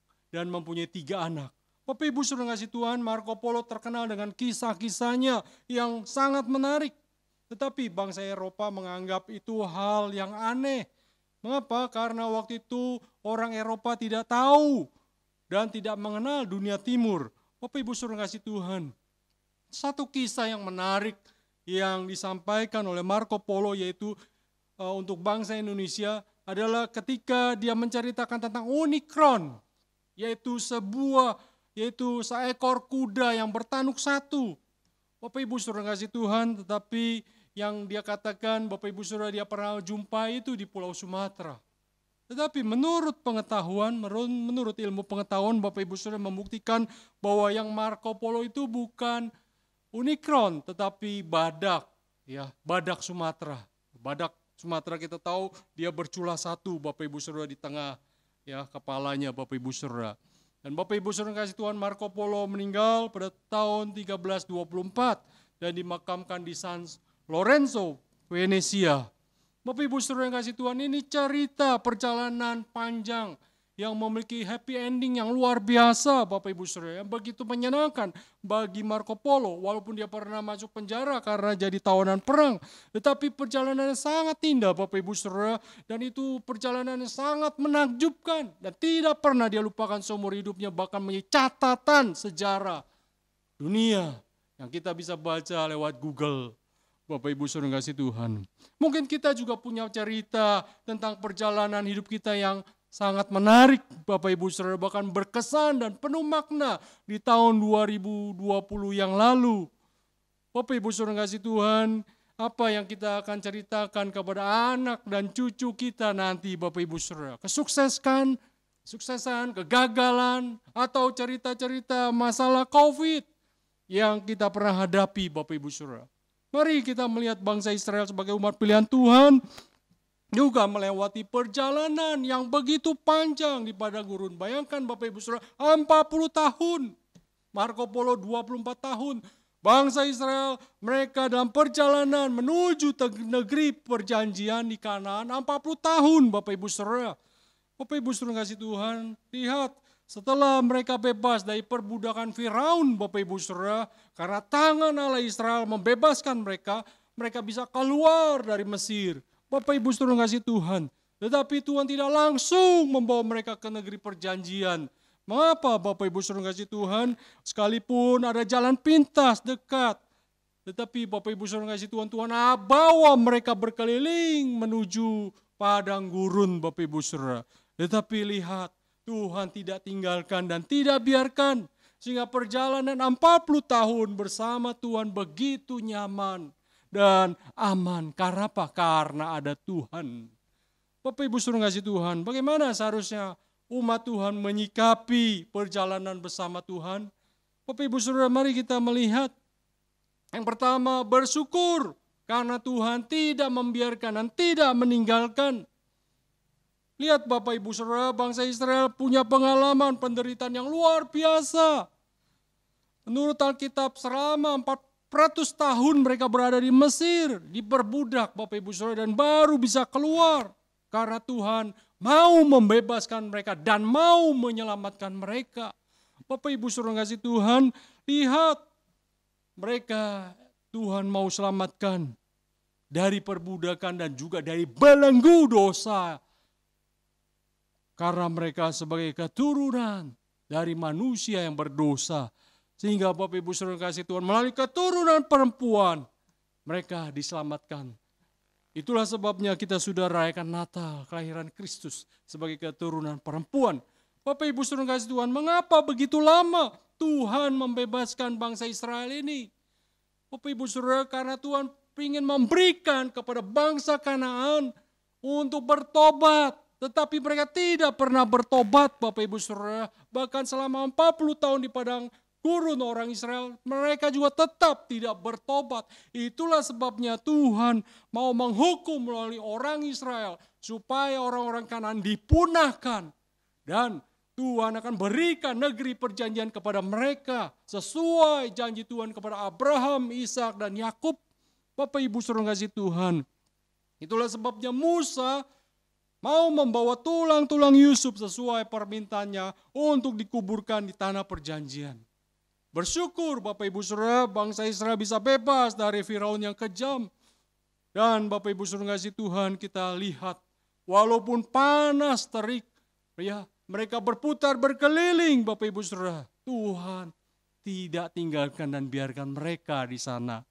mempunyai 3 anak. Bapak Ibu Saudara kasih Tuhan, Marco Polo terkenal dengan kisah-kisahnya yang sangat menarik. Tetapi bangsa Eropa menganggap itu hal yang aneh. Mengapa? Karena waktu itu orang Eropa tidak tahu dan tidak mengenal dunia timur. Bapak Ibu Saudara kasih Tuhan, satu kisah yang menarik yang disampaikan oleh Marco Polo yaitu untuk bangsa Indonesia adalah ketika dia menceritakan tentang Omikron, yaitu seekor kuda yang bertanuk satu. Bapak Ibu Saudara kasih Tuhan, tetapi yang dia katakan Bapak Ibu Saudara dia pernah jumpa itu di Pulau Sumatera. Tetapi menurut ilmu pengetahuan Bapak Ibu Saudara membuktikan bahwa yang Marco Polo itu bukan Omikron tetapi badak, ya, badak Sumatera. Badak Sumatera kita tahu dia bercula satu Bapak Ibu Saudara di tengah, ya, kepalanya Bapak Ibu Saudara. Dan Bapak Ibu Saudara kasih Tuhan, Marco Polo meninggal pada tahun 1324 dan dimakamkan di San Lorenzo, Venesia. Bapak Ibu Saudara kasih Tuhan, ini cerita perjalanan panjang yang memiliki happy ending yang luar biasa Bapak Ibu Saudara, yang begitu menyenangkan bagi Marco Polo, walaupun dia pernah masuk penjara karena jadi tawanan perang, tetapi perjalanannya sangat indah Bapak Ibu Saudara, dan itu perjalanan yang sangat menakjubkan dan tidak pernah dia lupakan seumur hidupnya, bahkan menjadi catatan sejarah dunia yang kita bisa baca lewat Google. Bapak Ibu Saudara kasih Tuhan, mungkin kita juga punya cerita tentang perjalanan hidup kita yang sangat menarik Bapak Ibu Saudara, bahkan berkesan dan penuh makna di tahun 2020 yang lalu. Bapak Ibu Saudara kasih Tuhan, apa yang kita akan ceritakan kepada anak dan cucu kita nanti Bapak Ibu Saudara. Kesuksesan, kegagalan, atau cerita-cerita masalah COVID yang kita pernah hadapi Bapak Ibu Saudara. Mari kita melihat bangsa Israel sebagai umat pilihan Tuhan juga melewati perjalanan yang begitu panjang di padang gurun. Bayangkan Bapak Ibu Saudara, 40 tahun. Marco Polo 24 tahun. Bangsa Israel, mereka dalam perjalanan menuju negeri perjanjian di Kanaan 40 tahun Bapak Ibu Saudara. Bapak Ibu Saudara kasih Tuhan, lihat setelah mereka bebas dari perbudakan Firaun Bapak Ibu Saudara, karena tangan Allah Israel membebaskan mereka, mereka bisa keluar dari Mesir. Bapak Ibu Saudara kasih Tuhan, tetapi Tuhan tidak langsung membawa mereka ke negeri perjanjian. Mengapa Bapak Ibu Saudara kasih Tuhan? Sekalipun ada jalan pintas dekat, tetapi Bapak Ibu Saudara kasih Tuhan, Tuhan bawa mereka berkeliling menuju padang gurun Bapak Ibu Saudara. Tetapi lihat, Tuhan tidak tinggalkan dan tidak biarkan, sehingga perjalanan 40 tahun bersama Tuhan begitu nyaman dan aman. Karena apa? Karena ada Tuhan. Bapak Ibu Saudara kasih Tuhan, bagaimana seharusnya umat Tuhan menyikapi perjalanan bersama Tuhan? Bapak Ibu Saudara, mari kita melihat. Yang pertama, bersyukur karena Tuhan tidak membiarkan dan tidak meninggalkan. Lihat Bapak Ibu Saudara, bangsa Israel punya pengalaman penderitaan yang luar biasa. Menurut Alkitab selama 40 ratus tahun mereka berada di Mesir, diperbudak Bapak Ibu Saudara, dan baru bisa keluar. Karena Tuhan mau membebaskan mereka dan mau menyelamatkan mereka. Bapak Ibu Saudara kasih Tuhan, lihat mereka Tuhan mau selamatkan dari perbudakan dan juga dari belenggu dosa. Karena mereka sebagai keturunan dari manusia yang berdosa. Sehingga Bapak Ibu Saudara kasih Tuhan, melalui keturunan perempuan mereka diselamatkan. Itulah sebabnya kita sudah rayakan Natal, kelahiran Kristus sebagai keturunan perempuan. Bapak Ibu Saudara kasih Tuhan, mengapa begitu lama Tuhan membebaskan bangsa Israel ini? Bapak Ibu Saudara, karena Tuhan ingin memberikan kepada bangsa Kanaan untuk bertobat. Tetapi mereka tidak pernah bertobat Bapak Ibu Saudara. Bahkan selama 40 tahun di padang gurun orang Israel, mereka juga tetap tidak bertobat. Itulah sebabnya Tuhan mau menghukum melalui orang Israel supaya orang-orang Kanaan dipunahkan. Dan Tuhan akan berikan negeri perjanjian kepada mereka sesuai janji Tuhan kepada Abraham, Ishak dan Yakub. Bapak Ibu Saudara kasih Tuhan. Itulah sebabnya Musa mau membawa tulang-tulang Yusuf sesuai permintaannya untuk dikuburkan di tanah perjanjian. Bersyukur Bapak Ibu Saudara, bangsa Israel bisa bebas dari Firaun yang kejam. Dan Bapak Ibu Saudara kasih Tuhan, kita lihat walaupun panas terik, ya, mereka berputar berkeliling Bapak Ibu Saudara. Tuhan tidak tinggalkan dan biarkan mereka di sana.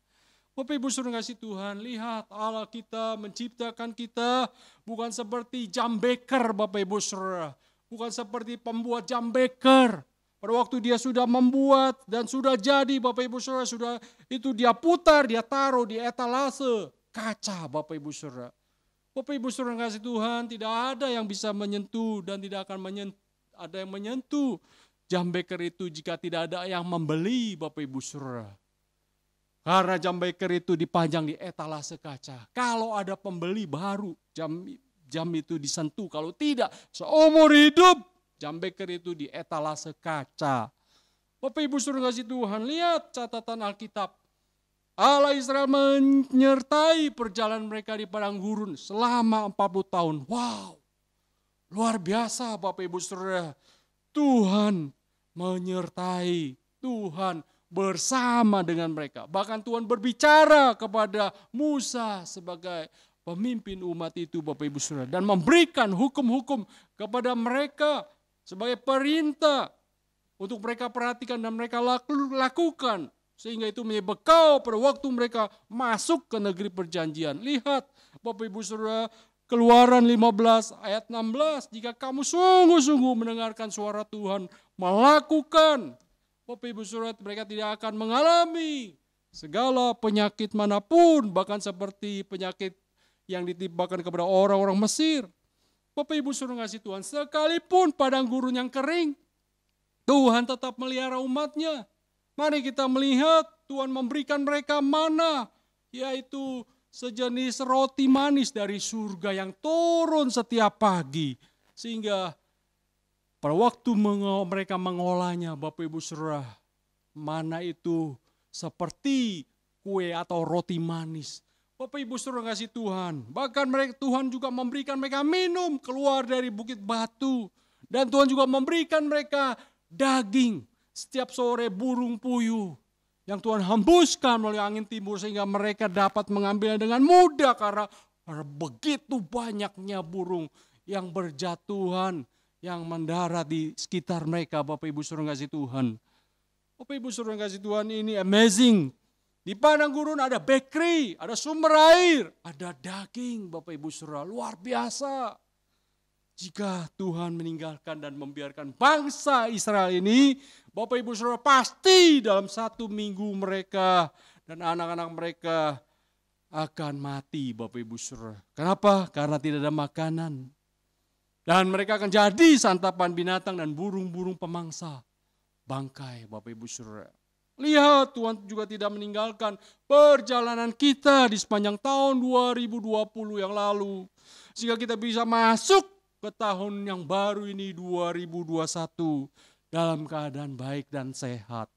Bapak Ibu Saudara kasih Tuhan, lihat Allah kita menciptakan kita bukan seperti jambeker Bapak Ibu Saudara. Bukan seperti pembuat jambeker. Pada waktu dia sudah membuat dan sudah jadi Bapak Ibu Saudara, sudah itu dia putar, dia taruh di etalase kaca Bapak Ibu Saudara. Bapak Ibu Saudara kasih Tuhan, tidak ada yang bisa menyentuh dan tidak akan ada yang menyentuh jambeker itu jika tidak ada yang membeli Bapak Ibu Saudara. Karena jambeker itu dipajang di etalase kaca. Kalau ada pembeli baru jam itu disentuh, kalau tidak seumur hidup jambeker itu di etalase kaca. Bapak Ibu Saudara kasih Tuhan, lihat catatan Alkitab. Allah Israel menyertai perjalanan mereka di padang gurun selama 40 tahun. Wow, luar biasa Bapak Ibu Saudara. Tuhan menyertai, Tuhan bersama dengan mereka. Bahkan Tuhan berbicara kepada Musa sebagai pemimpin umat itu Bapak Ibu Saudara. Dan memberikan hukum-hukum kepada mereka sebagai perintah untuk mereka perhatikan dan mereka lakukan. Sehingga itu menjadi bekal pada waktu mereka masuk ke negeri perjanjian. Lihat Bapak Ibu Saudara, Keluaran 15 ayat 16. Jika kamu sungguh-sungguh mendengarkan suara Tuhan, melakukan. Bapak Ibu Saudara, mereka tidak akan mengalami segala penyakit manapun. Bahkan seperti penyakit yang ditimpakan kepada orang-orang Mesir. Bapak Ibu Saudara kasih Tuhan, sekalipun padang gurun yang kering, Tuhan tetap melihara umatnya. Mari kita melihat Tuhan memberikan mereka mana, yaitu sejenis roti manis dari surga yang turun setiap pagi. Sehingga pada waktu mereka mengolahnya, Bapak Ibu Saudara, mana itu seperti kue atau roti manis. Bapak Ibu Saudara kasih Tuhan, bahkan Tuhan juga memberikan mereka minum keluar dari bukit batu. Dan Tuhan juga memberikan mereka daging. Setiap sore burung puyuh yang Tuhan hembuskan melalui angin timur sehingga mereka dapat mengambilnya dengan mudah karena begitu banyaknya burung yang berjatuhan, yang mendarat di sekitar mereka. Bapak Ibu Saudara kasih Tuhan. Bapak Ibu Saudara kasih Tuhan, ini amazing. Di padang gurun ada bakery, ada sumber air, ada daging Bapak Ibu Saudara, luar biasa. Jika Tuhan meninggalkan dan membiarkan bangsa Israel ini, Bapak Ibu Saudara, pasti dalam 1 minggu mereka dan anak-anak mereka akan mati Bapak Ibu Saudara. Kenapa? Karena tidak ada makanan. Dan mereka akan jadi santapan binatang dan burung-burung pemangsa bangkai Bapak Ibu Saudara. Lihat, Tuhan juga tidak meninggalkan perjalanan kita di sepanjang tahun 2020 yang lalu. Sehingga kita bisa masuk ke tahun yang baru ini 2021 dalam keadaan baik dan sehat.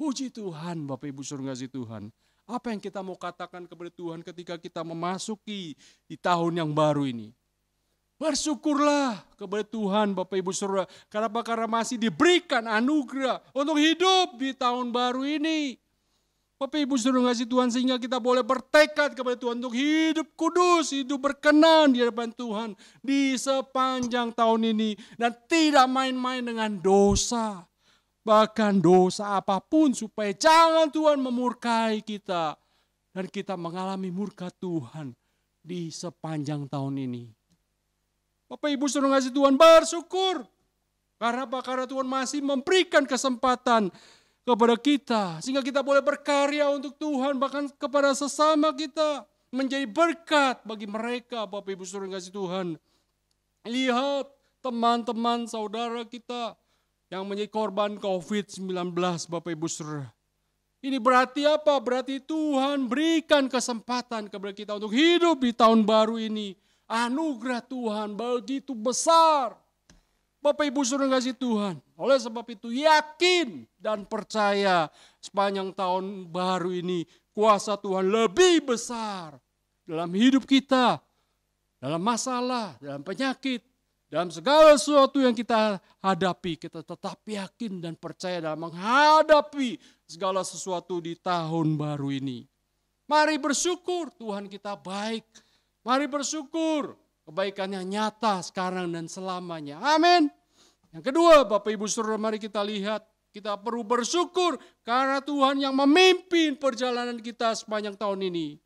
Puji Tuhan Bapak Ibu Saudara kasih Tuhan. Apa yang kita mau katakan kepada Tuhan ketika kita memasuki di tahun yang baru ini? Bersyukurlah kepada Tuhan Bapak Ibu Saudara. Kenapa? Karena masih diberikan anugerah untuk hidup di tahun baru ini. Bapak Ibu Saudara kasih Tuhan, sehingga kita boleh bertekad kepada Tuhan untuk hidup kudus, hidup berkenan di hadapan Tuhan di sepanjang tahun ini. Dan tidak main-main dengan dosa. Bahkan dosa apapun, supaya jangan Tuhan memurkai kita. Dan kita mengalami murka Tuhan di sepanjang tahun ini. Bapak Ibu Saudara kasih Tuhan, bersyukur. Karena apa? Karena Tuhan masih memberikan kesempatan kepada kita. Sehingga kita boleh berkarya untuk Tuhan, bahkan kepada sesama kita. Menjadi berkat bagi mereka Bapak Ibu Saudara kasih Tuhan. Lihat teman-teman saudara kita yang menjadi korban COVID-19 Bapak Ibu Saudara. Ini berarti apa? Berarti Tuhan berikan kesempatan kepada kita untuk hidup di tahun baru ini. Anugerah Tuhan begitu besar. Bapak Ibu Saudara kasih Tuhan. Oleh sebab itu yakin dan percaya sepanjang tahun baru ini kuasa Tuhan lebih besar dalam hidup kita. Dalam masalah, dalam penyakit. Dalam segala sesuatu yang kita hadapi, kita tetap yakin dan percaya dalam menghadapi segala sesuatu di tahun baru ini. Mari bersyukur Tuhan kita baik. Mari bersyukur kebaikannya nyata sekarang dan selamanya. Amin. Yang kedua Bapak Ibu Saudara, mari kita lihat. Kita perlu bersyukur karena Tuhan yang memimpin perjalanan kita sepanjang tahun ini.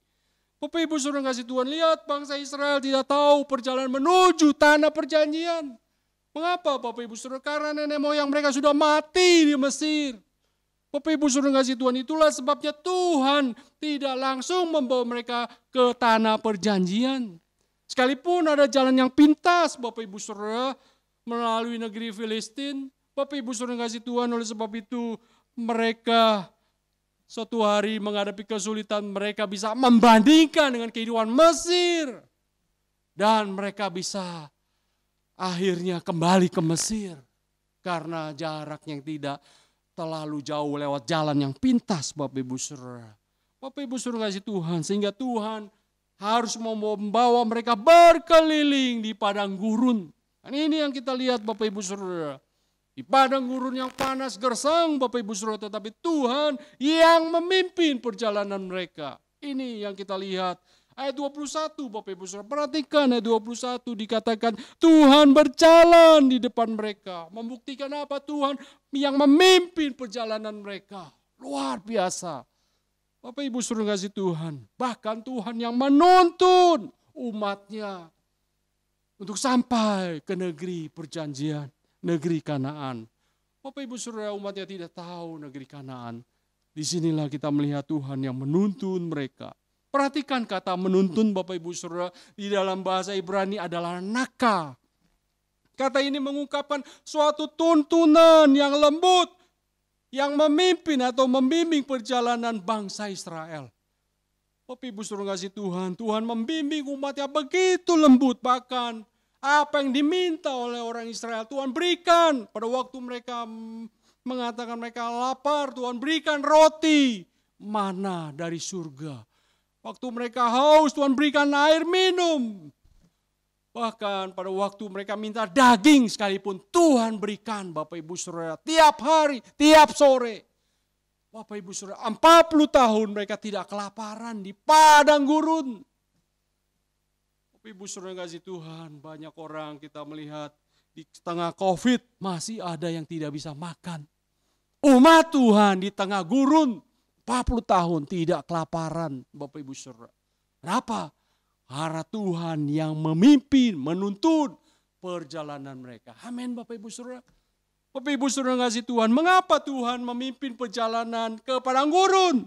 Bapak Ibu Saudara kasih Tuhan, lihat bangsa Israel tidak tahu perjalanan menuju tanah perjanjian. Mengapa Bapak Ibu Saudara? Karena nenek moyang mereka sudah mati di Mesir. Bapak Ibu Saudara kasih Tuhan, itulah sebabnya Tuhan tidak langsung membawa mereka ke tanah perjanjian. Sekalipun ada jalan yang pintas Bapak Ibu Saudara melalui negeri Filistin. Bapak Ibu Saudara kasih Tuhan, oleh sebab itu mereka suatu hari menghadapi kesulitan, mereka bisa membandingkan dengan kehidupan Mesir. Dan mereka bisa akhirnya kembali ke Mesir. Karena jaraknya yang tidak terlalu jauh lewat jalan yang pintas Bapak Ibu Saudara. Bapak Ibu Saudara kasih Tuhan, sehingga Tuhan harus membawa mereka berkeliling di padang gurun. Dan ini yang kita lihat Bapak Ibu Saudara. Di padang gurun yang panas gersang Bapak Ibu Saudara, tetapi Tuhan yang memimpin perjalanan mereka. Ini yang kita lihat. Ayat 21 Bapak Ibu Saudara, perhatikan ayat 21 dikatakan Tuhan berjalan di depan mereka. Membuktikan apa? Tuhan yang memimpin perjalanan mereka. Luar biasa. Bapak Ibu Saudara kasih Tuhan. Bahkan Tuhan yang menuntun umatnya untuk sampai ke negeri perjanjian. Negeri Kanaan. Bapak Ibu Saudara, umatnya tidak tahu negeri Kanaan. Disinilah kita melihat Tuhan yang menuntun mereka. Perhatikan kata menuntun Bapak Ibu Saudara di dalam bahasa Ibrani adalah naka. Kata ini mengungkapkan suatu tuntunan yang lembut. Yang memimpin atau membimbing perjalanan bangsa Israel. Bapak Ibu Saudara kasih Tuhan. Tuhan membimbing umatnya begitu lembut, bahkan apa yang diminta oleh orang Israel Tuhan berikan. Pada waktu mereka mengatakan mereka lapar, Tuhan berikan roti mana dari surga. Waktu mereka haus, Tuhan berikan air minum. Bahkan pada waktu mereka minta daging sekalipun, Tuhan berikan Bapak Ibu Saudara tiap hari, tiap sore. Bapak Ibu Saudara, 40 tahun mereka tidak kelaparan di padang gurun. Ibu Saudara kasih Tuhan, banyak orang kita melihat di tengah COVID masih ada yang tidak bisa makan. Umat Tuhan di tengah gurun 40 tahun tidak kelaparan Bapak Ibu Saudara. Kenapa? Karena Tuhan yang memimpin, menuntun perjalanan mereka. Amin Bapak Ibu Saudara. Bapak Ibu Saudara kasih Tuhan, mengapa Tuhan memimpin perjalanan ke padang gurun?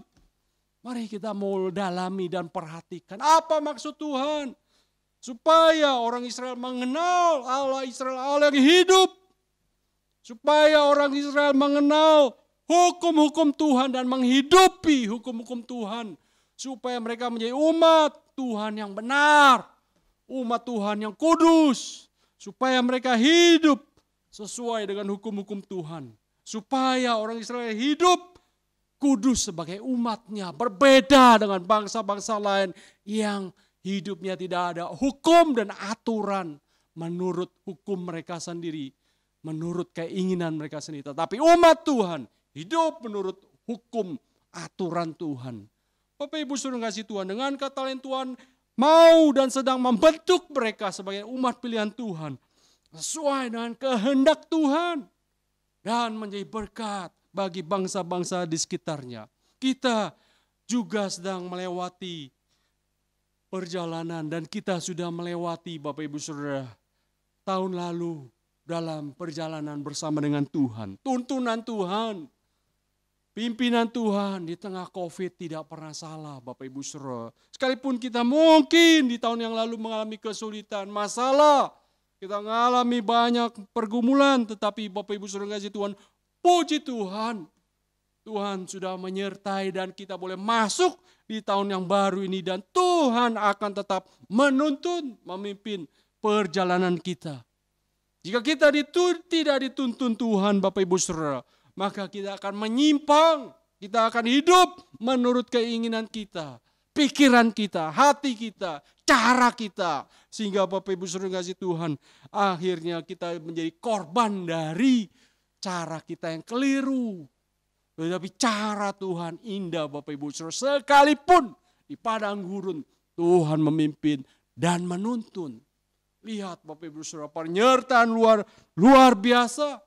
Mari kita mau dalami dan perhatikan apa maksud Tuhan. Supaya orang Israel mengenal Allah Israel, Allah yang hidup. Supaya orang Israel mengenal hukum-hukum Tuhan dan menghidupi hukum-hukum Tuhan. Supaya mereka menjadi umat Tuhan yang benar. Umat Tuhan yang kudus. Supaya mereka hidup sesuai dengan hukum-hukum Tuhan. Supaya orang Israel hidup kudus sebagai umatnya, berbeda dengan bangsa-bangsa lain yang hidupnya tidak ada hukum dan aturan menurut hukum mereka sendiri, menurut keinginan mereka sendiri. Tetapi umat Tuhan hidup menurut hukum aturan Tuhan. Bapak Ibu Saudara kasih Tuhan, dengan kata lain Tuhan mau dan sedang membentuk mereka sebagai umat pilihan Tuhan sesuai dengan kehendak Tuhan dan menjadi berkat bagi bangsa-bangsa di sekitarnya. Kita juga sedang melewati perjalanan dan kita sudah melewati Bapak Ibu Saudara tahun lalu dalam perjalanan bersama dengan Tuhan. Tuntunan Tuhan, pimpinan Tuhan di tengah COVID tidak pernah salah Bapak Ibu Saudara. Sekalipun kita mungkin di tahun yang lalu mengalami kesulitan, masalah, kita mengalami banyak pergumulan, tetapi Bapak Ibu Saudara kasih Tuhan, puji Tuhan, Tuhan sudah menyertai dan kita boleh masuk di tahun yang baru ini dan Tuhan akan tetap menuntun, memimpin perjalanan kita. Jika kita tidak dituntun Tuhan Bapak Ibu Saudara, maka kita akan menyimpang, kita akan hidup menurut keinginan kita, pikiran kita, hati kita, cara kita. Sehingga Bapak Ibu Saudara kasih Tuhan, akhirnya kita menjadi korban dari cara kita yang keliru. Tetapi cara Tuhan indah Bapak Ibu Saudara. Sekalipun di padang gurun Tuhan memimpin dan menuntun. Lihat Bapak Ibu Saudara, penyertaan luar biasa.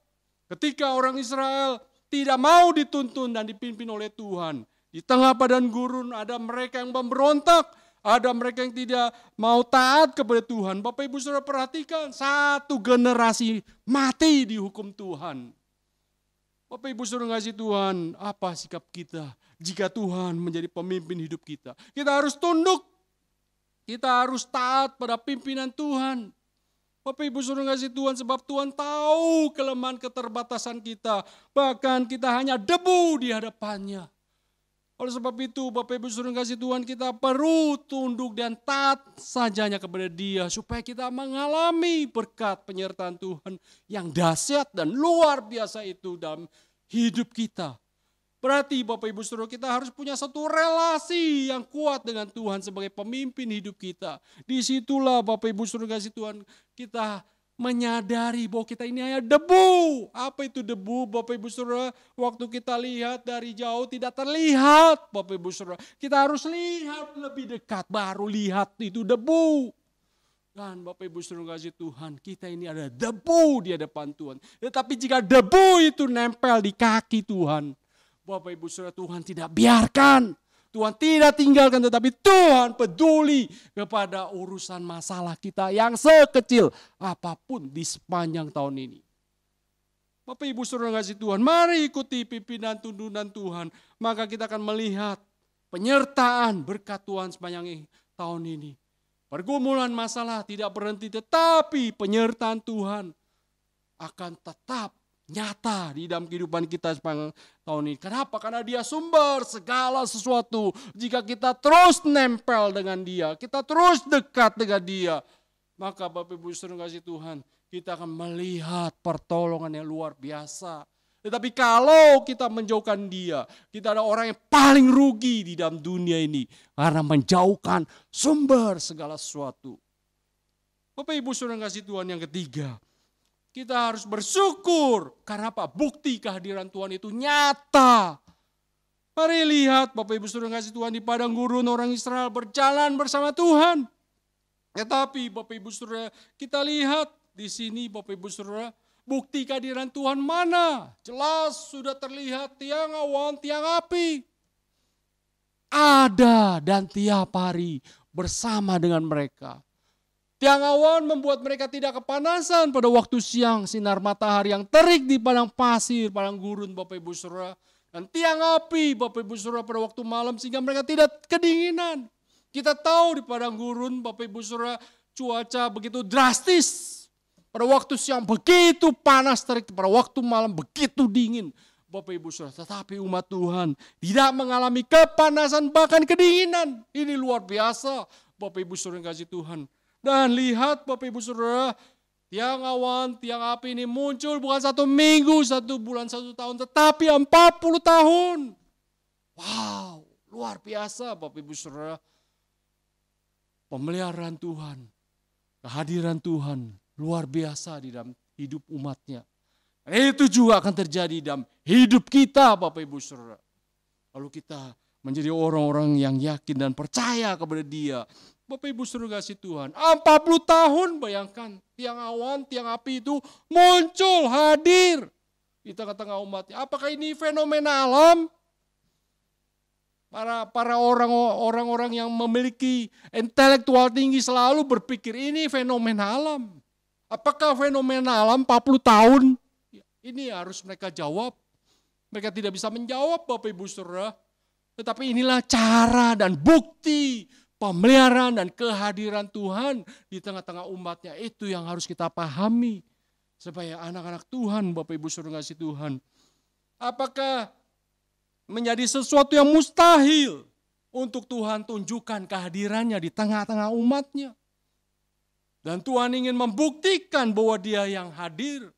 Ketika orang Israel tidak mau dituntun dan dipimpin oleh Tuhan. Di tengah padang gurun ada mereka yang memberontak. Ada mereka yang tidak mau taat kepada Tuhan. Bapak Ibu Saudara perhatikan, satu generasi mati di hukum Tuhan. Bapak Ibu Saudara kasih Tuhan, apa sikap kita jika Tuhan menjadi pemimpin hidup kita? Kita harus tunduk, kita harus taat pada pimpinan Tuhan. Bapak Ibu Saudara kasih Tuhan, sebab Tuhan tahu kelemahan keterbatasan kita. Bahkan kita hanya debu di hadapannya. Oleh sebab itu Bapak Ibu Saudara kasih Tuhan, kita perlu tunduk dan taat sajanya kepada Dia. Supaya kita mengalami berkat penyertaan Tuhan yang dahsyat dan luar biasa itu dalam hidup kita. Berarti Bapak Ibu Saudara, kita harus punya satu relasi yang kuat dengan Tuhan sebagai pemimpin hidup kita. Disitulah Bapak Ibu Saudara kasih Tuhan, kita menyadari bahwa kita ini hanya debu. Apa itu debu Bapak Ibu Saudara? Waktu kita lihat dari jauh tidak terlihat Bapak Ibu Saudara. Kita harus lihat lebih dekat baru lihat itu debu. Dan Bapak Ibu Saudara kasih Tuhan, kita ini ada debu di hadapan Tuhan. Tetapi jika debu itu nempel di kaki Tuhan, Bapak Ibu Saudara, Tuhan tidak biarkan. Tuhan tidak tinggalkan, tetapi Tuhan peduli kepada urusan masalah kita yang sekecil apapun di sepanjang tahun ini. Bapak Ibu Saudara kasih Tuhan, mari ikuti pimpinan tuntunan Tuhan. Maka kita akan melihat penyertaan berkat Tuhan sepanjang tahun ini. Pergumulan masalah tidak berhenti, tetapi penyertaan Tuhan akan tetap nyata di dalam kehidupan kita sepanjang tahun ini. Kenapa? Karena Dia sumber segala sesuatu. Jika kita terus nempel dengan Dia, kita terus dekat dengan Dia, maka Bapak Ibu Saudara kasih Tuhan, kita akan melihat pertolongan yang luar biasa. Tetapi kalau kita menjauhkan Dia, kita ada orang yang paling rugi di dalam dunia ini karena menjauhkan sumber segala sesuatu. Bapak Ibu Saudara kasih Tuhan, yang ketiga, kita harus bersyukur. Karena apa? Bukti kehadiran Tuhan itu nyata. Mari lihat Bapak Ibu Saudara kasih Tuhan, di padang gurun orang Israel berjalan bersama Tuhan. Tetapi Bapak Ibu Saudara, kita lihat di sini Bapak Ibu Saudara, bukti kehadiran Tuhan mana? Jelas sudah terlihat tiang awan, tiang api. Ada dan tiap hari bersama dengan mereka. Tiang awan membuat mereka tidak kepanasan pada waktu siang, sinar matahari yang terik di padang pasir, padang gurun Bapak Ibu Saudara. Dan tiang api Bapak Ibu Saudara pada waktu malam sehingga mereka tidak kedinginan. Kita tahu di padang gurun Bapak Ibu Saudara cuaca begitu drastis. Pada waktu siang begitu panas terik, pada waktu malam begitu dingin Bapak Ibu Saudara. Tetapi umat Tuhan tidak mengalami kepanasan bahkan kedinginan. Ini luar biasa Bapak Ibu Saudara kasih Tuhan. Dan lihat Bapak Ibu Saudara, tiang awan, tiang api ini muncul bukan 1 minggu, 1 bulan, 1 tahun, tetapi 40 tahun. Wow, luar biasa Bapak Ibu Saudara. Pemeliharaan Tuhan, kehadiran Tuhan luar biasa di dalam hidup umatnya. Dan itu juga akan terjadi dalam hidup kita Bapak Ibu Saudara. Kalau kita menjadi orang-orang yang yakin dan percaya kepada Dia. Bapak Ibu Saudara kasih Tuhan, 40 tahun bayangkan tiang awan, tiang api itu muncul, hadir di tengah-tengah umatnya. Apakah ini fenomena alam? Para orang-orang yang memiliki intelektual tinggi selalu berpikir ini fenomena alam. Apakah fenomena alam 40 tahun? Ini harus mereka jawab. Mereka tidak bisa menjawab Bapak Ibu Saudara. Tetapi inilah cara dan bukti pemeliharaan dan kehadiran Tuhan di tengah-tengah umatnya. Itu yang harus kita pahami. Supaya anak-anak Tuhan, Bapak Ibu Saudara kasih Tuhan. Apakah menjadi sesuatu yang mustahil untuk Tuhan tunjukkan kehadirannya di tengah-tengah umatnya. Dan Tuhan ingin membuktikan bahwa Dia yang hadir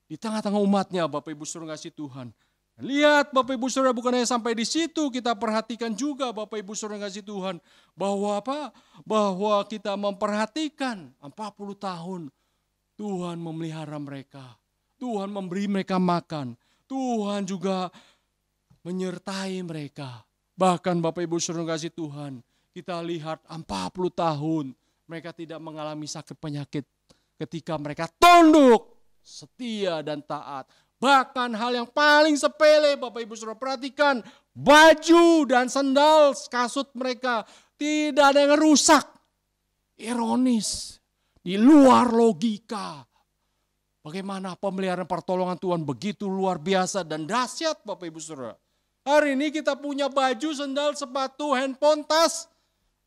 di tengah-tengah umatnya, Bapak Ibu Saudara kasih Tuhan. Lihat Bapak Ibu Saudara, bukan hanya sampai di situ, kita perhatikan juga Bapak Ibu Saudara kasih Tuhan. Bahwa apa? Bahwa kita memperhatikan 40 tahun Tuhan memelihara mereka. Tuhan memberi mereka makan. Tuhan juga menyertai mereka. Bahkan Bapak Ibu Saudara kasih Tuhan, kita lihat 40 tahun mereka tidak mengalami sakit penyakit ketika mereka tunduk, setia dan taat. Bahkan hal yang paling sepele Bapak Ibu Saudara perhatikan, baju dan sandal kasut mereka tidak ada yang rusak. Ironis, di luar logika. Bagaimana pemeliharaan pertolongan Tuhan begitu luar biasa dan dahsyat Bapak Ibu Saudara. Hari ini kita punya baju, sandal, sepatu, handphone, tas.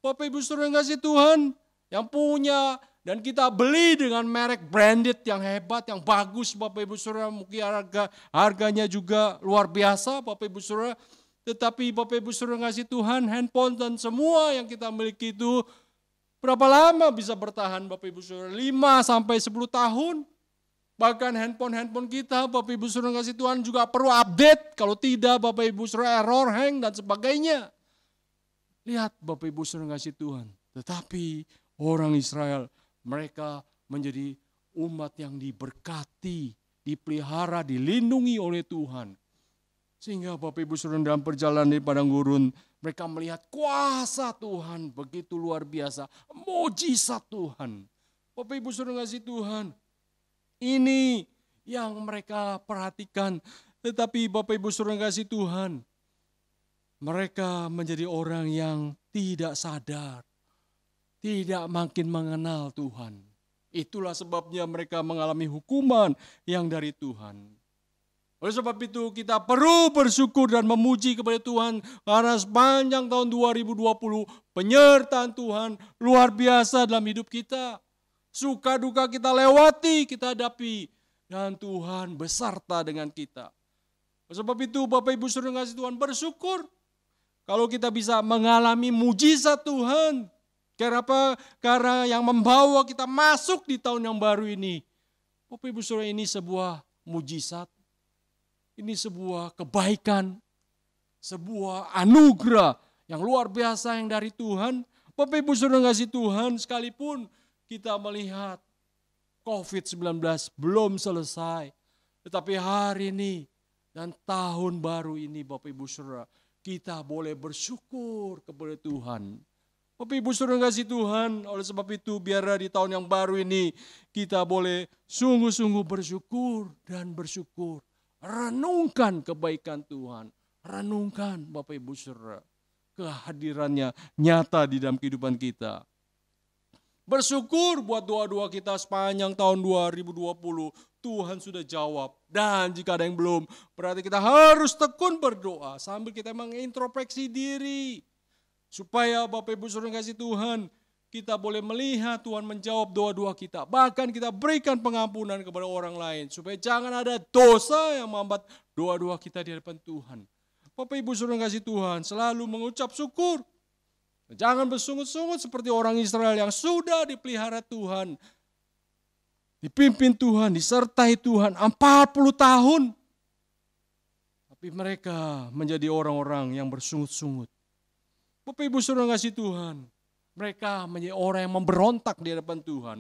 Bapak Ibu Saudara yang kasih Tuhan, yang punya dan kita beli dengan merek branded yang hebat, yang bagus Bapak Ibu Saudara. Mungkin harganya juga luar biasa Bapak Ibu Saudara. Tetapi Bapak Ibu Saudara yang kasih Tuhan, handphone dan semua yang kita miliki itu berapa lama bisa bertahan Bapak Ibu Saudara? 5 sampai 10 tahun. Bahkan handphone kita Bapak Ibu Saudara yang kasih Tuhan juga perlu update. Kalau tidak Bapak Ibu Saudara error, hang dan sebagainya. Lihat Bapak Ibu Saudara yang kasih Tuhan. Tetapi orang Israel, mereka menjadi umat yang diberkati, dipelihara, dilindungi oleh Tuhan. Sehingga Bapak Ibu Saudara dalam perjalanan di padang gurun, mereka melihat kuasa Tuhan begitu luar biasa. Mujizat Tuhan. Bapak Ibu Saudara kasih Tuhan. Ini yang mereka perhatikan. Tetapi Bapak Ibu Saudara kasih Tuhan, mereka menjadi orang yang tidak sadar. Tidak makin mengenal Tuhan. Itulah sebabnya mereka mengalami hukuman yang dari Tuhan. Oleh sebab itu kita perlu bersyukur dan memuji kepada Tuhan. Karena sepanjang tahun 2020 penyertaan Tuhan luar biasa dalam hidup kita. Suka duka kita lewati, kita hadapi. Dan Tuhan beserta dengan kita. Oleh sebab itu Bapak Ibu Saudara kasih Tuhan bersyukur. Kalau kita bisa mengalami mujizat Tuhan. Karena apa? Karena yang membawa kita masuk di tahun yang baru ini. Bapak Ibu Saudara, ini sebuah mujizat. Ini sebuah kebaikan. Sebuah anugerah yang luar biasa yang dari Tuhan. Bapak Ibu Saudara kasih Tuhan, sekalipun kita melihat COVID-19 belum selesai. Tetapi hari ini dan tahun baru ini Bapak Ibu Saudara, kita boleh bersyukur kepada Tuhan. Bapak Ibu Saudara kasih Tuhan, oleh sebab itu biar di tahun yang baru ini kita boleh sungguh-sungguh bersyukur dan bersyukur. Renungkan kebaikan Tuhan. Renungkan Bapak Ibu Saudara, kehadirannya nyata di dalam kehidupan kita. Bersyukur buat doa-doa kita sepanjang tahun 2020. Tuhan sudah jawab. Dan jika ada yang belum, berarti kita harus tekun berdoa sambil kita mengintrospeksi diri. Supaya Bapak Ibu Saudara kasih Tuhan, kita boleh melihat Tuhan menjawab doa-doa kita. Bahkan kita berikan pengampunan kepada orang lain. Supaya jangan ada dosa yang menghambat doa-doa kita di hadapan Tuhan. Bapak Ibu Saudara kasih Tuhan, selalu mengucap syukur. Jangan bersungut-sungut seperti orang Israel yang sudah dipelihara Tuhan. Dipimpin Tuhan, disertai Tuhan 40 tahun. Tapi mereka menjadi orang-orang yang bersungut-sungut. Bapak Ibu Saudara kasih Tuhan, mereka menjadi orang yang memberontak di hadapan Tuhan.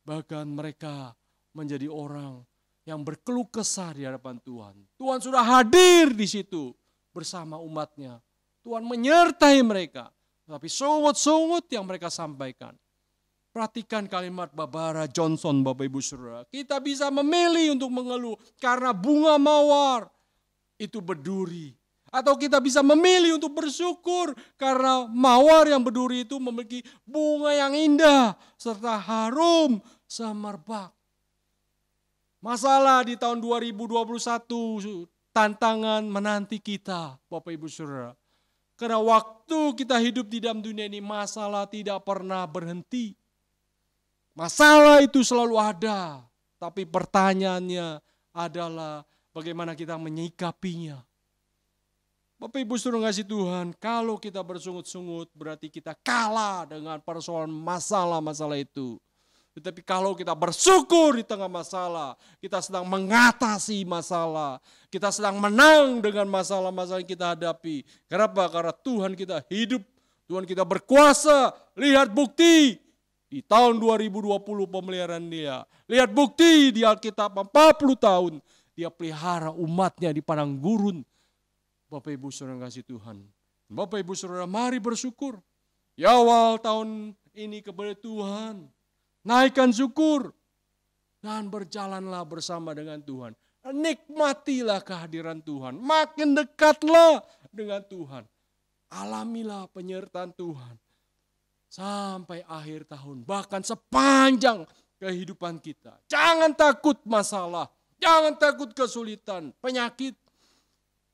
Bahkan mereka menjadi orang yang berkeluh kesah di hadapan Tuhan. Tuhan sudah hadir di situ bersama umatnya. Tuhan menyertai mereka. Tapi sungut-sungut yang mereka sampaikan. Perhatikan kalimat Barbara Johnson, Bapak Ibu Saudara. Kita bisa memilih untuk mengeluh karena bunga mawar itu berduri. Atau kita bisa memilih untuk bersyukur karena mawar yang berduri itu memiliki bunga yang indah serta harum semerbak. Masalah di tahun 2021, tantangan menanti kita, Bapak Ibu Saudara. Karena waktu kita hidup di dalam dunia ini, masalah tidak pernah berhenti. Masalah itu selalu ada, tapi pertanyaannya adalah bagaimana kita menyikapinya. Bapak Ibu Saudara kasih Tuhan, kalau kita bersungut-sungut berarti kita kalah dengan persoalan masalah-masalah itu. Tetapi kalau kita bersyukur di tengah masalah, kita sedang mengatasi masalah, kita sedang menang dengan masalah-masalah yang kita hadapi. Kenapa? Karena Tuhan kita hidup, Tuhan kita berkuasa. Lihat bukti di tahun 2020 pemeliharaan Dia. Lihat bukti di Alkitab 40 tahun. Dia pelihara umatnya di padang gurun. Bapak Ibu Saudara kasih Tuhan. Bapak Ibu Saudara, mari bersyukur. Di awal tahun ini kepada Tuhan. Naikkan syukur dan berjalanlah bersama dengan Tuhan. Nikmatilah kehadiran Tuhan. Makin dekatlah dengan Tuhan. Alamilah penyertaan Tuhan. Sampai akhir tahun. Bahkan sepanjang kehidupan kita. Jangan takut masalah. Jangan takut kesulitan, penyakit.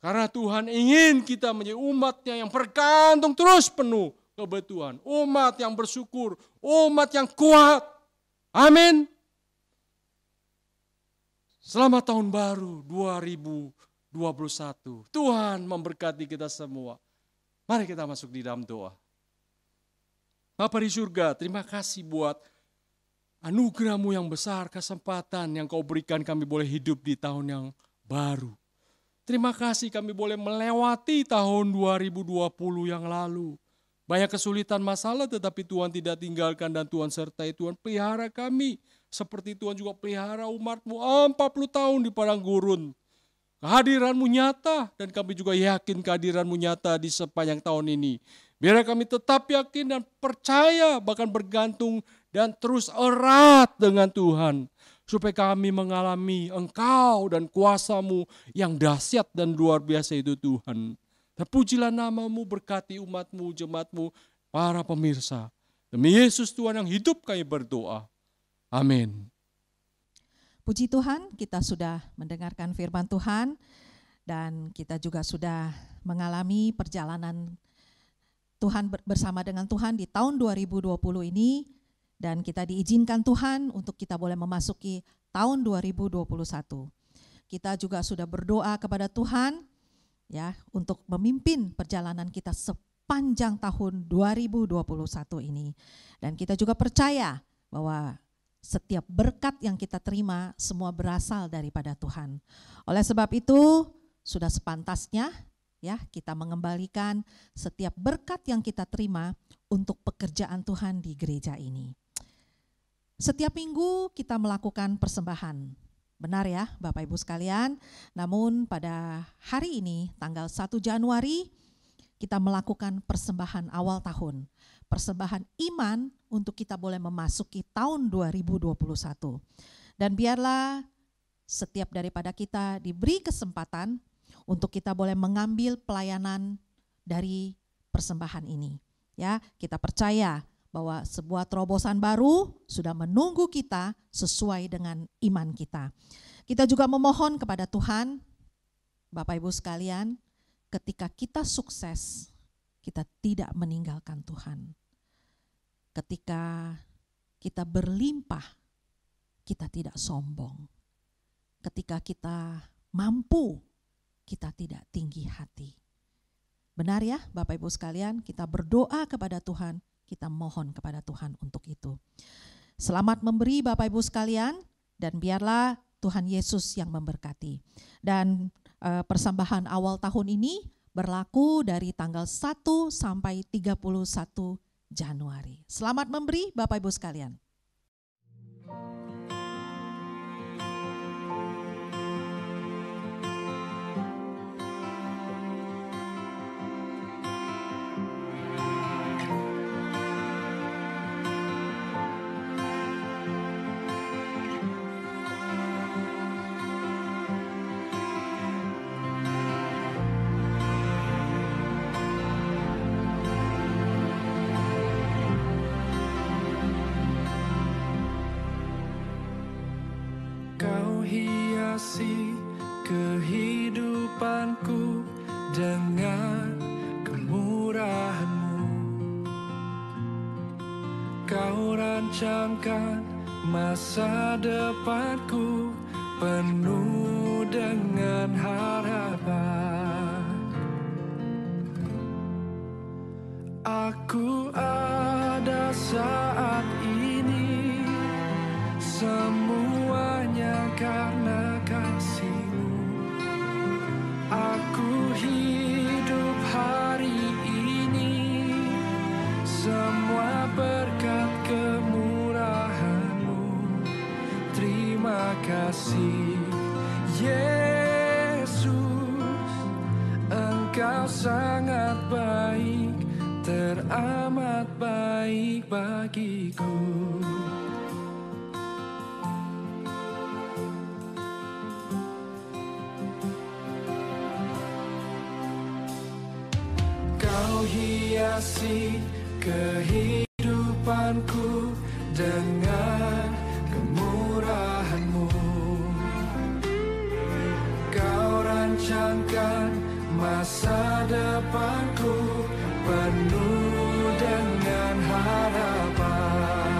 Karena Tuhan ingin kita menjadi umatnya yang bergantung terus penuh kepada Tuhan. Umat yang bersyukur. Umat yang kuat. Amin. Selamat tahun baru 2021. Tuhan memberkati kita semua. Mari kita masuk di dalam doa. Bapa di surga, terima kasih buat anugerah-Mu yang besar, kesempatan yang Kau berikan kami boleh hidup di tahun yang baru. Terima kasih kami boleh melewati tahun 2020 yang lalu. Banyak kesulitan masalah tetapi Tuhan tidak tinggalkan dan Tuhan sertai. Tuhan pelihara kami. Seperti Tuhan juga pelihara umat-Mu 40 tahun di padang gurun. Kehadiran-Mu nyata dan kami juga yakin kehadiran-Mu nyata di sepanjang tahun ini. Biar kami tetap yakin dan percaya bahkan bergantung dan terus erat dengan Tuhan. Supaya kami mengalami Engkau dan kuasa-Mu yang dahsyat dan luar biasa itu Tuhan. Terpujilah nama-Mu, berkati umat-Mu, jemaat-Mu, para pemirsa. Demi Yesus Tuhan yang hidup kami berdoa. Amin. Puji Tuhan, kita sudah mendengarkan firman Tuhan dan kita juga sudah mengalami perjalanan Tuhan bersama dengan Tuhan di tahun 2020 ini dan kita diizinkan Tuhan untuk kita boleh memasuki tahun 2021. Kita juga sudah berdoa kepada Tuhan ya untuk memimpin perjalanan kita sepanjang tahun 2021 ini. Dan kita juga percaya bahwa setiap berkat yang kita terima semua berasal daripada Tuhan. Oleh sebab itu sudah sepantasnya ya kita mengembalikan setiap berkat yang kita terima untuk pekerjaan Tuhan di gereja ini. Setiap minggu kita melakukan persembahan. Benar ya Bapak Ibu sekalian, namun pada hari ini tanggal 1 Januari kita melakukan persembahan awal tahun. Persembahan iman untuk kita boleh memasuki tahun 2021. Dan biarlah setiap daripada kita diberi kesempatan untuk kita boleh mengambil pelayanan dari persembahan ini. Ya, kita percaya bahwa sebuah terobosan baru sudah menunggu kita sesuai dengan iman kita. Kita juga memohon kepada Tuhan, Bapak Ibu sekalian, ketika kita sukses, kita tidak meninggalkan Tuhan. Ketika kita berlimpah, kita tidak sombong. Ketika kita mampu, kita tidak tinggi hati. Benar ya Bapak Ibu sekalian, kita berdoa kepada Tuhan, kita mohon kepada Tuhan untuk itu. Selamat memberi Bapak Ibu sekalian, dan biarlah Tuhan Yesus yang memberkati. Dan persembahan awal tahun ini berlaku dari tanggal 1 sampai 31 Januari. Selamat memberi Bapak Ibu sekalian. Hiasi kehidupanku dengan kemurahan-Mu. Kau rancangkan masa depanku penuh dengan harapan. Aku ada saat ini, semuanya karena kasih-Mu. Aku hidup hari ini, semua berkat kemurahan-Mu. Terima kasih Yesus, Engkau sangat baik, teramat baik bagiku. Kau hiasi kehidupanku dengan kemurahan-Mu. Kau rancangkan masa depanku penuh dengan harapan.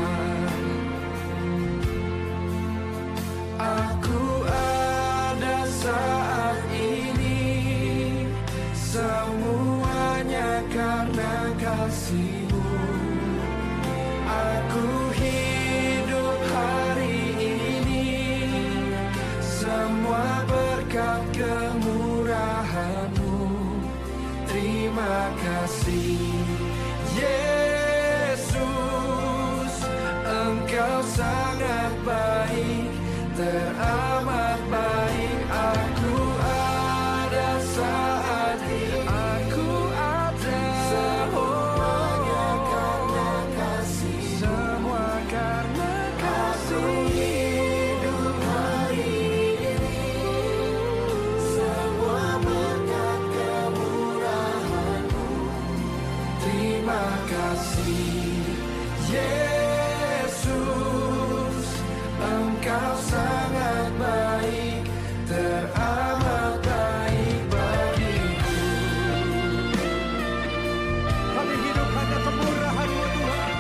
Aku ada saat ini, semuanya karena kasih-Mu. Aku hidup hari ini, semua berkat kemurahan-Mu. Terima kasih Yesus, Engkau sangat baik, teramat baik. Aku ada saat ini, aku ada, semuanya karena kasih, semua karena kasih. Hidup hari ini, semua berkat kemurahan-Mu. Terima kasih Yesus, Engkau sangat baik, teramat baik bagiku. Kami hidup hanya kemurahan-Mu Tuhan.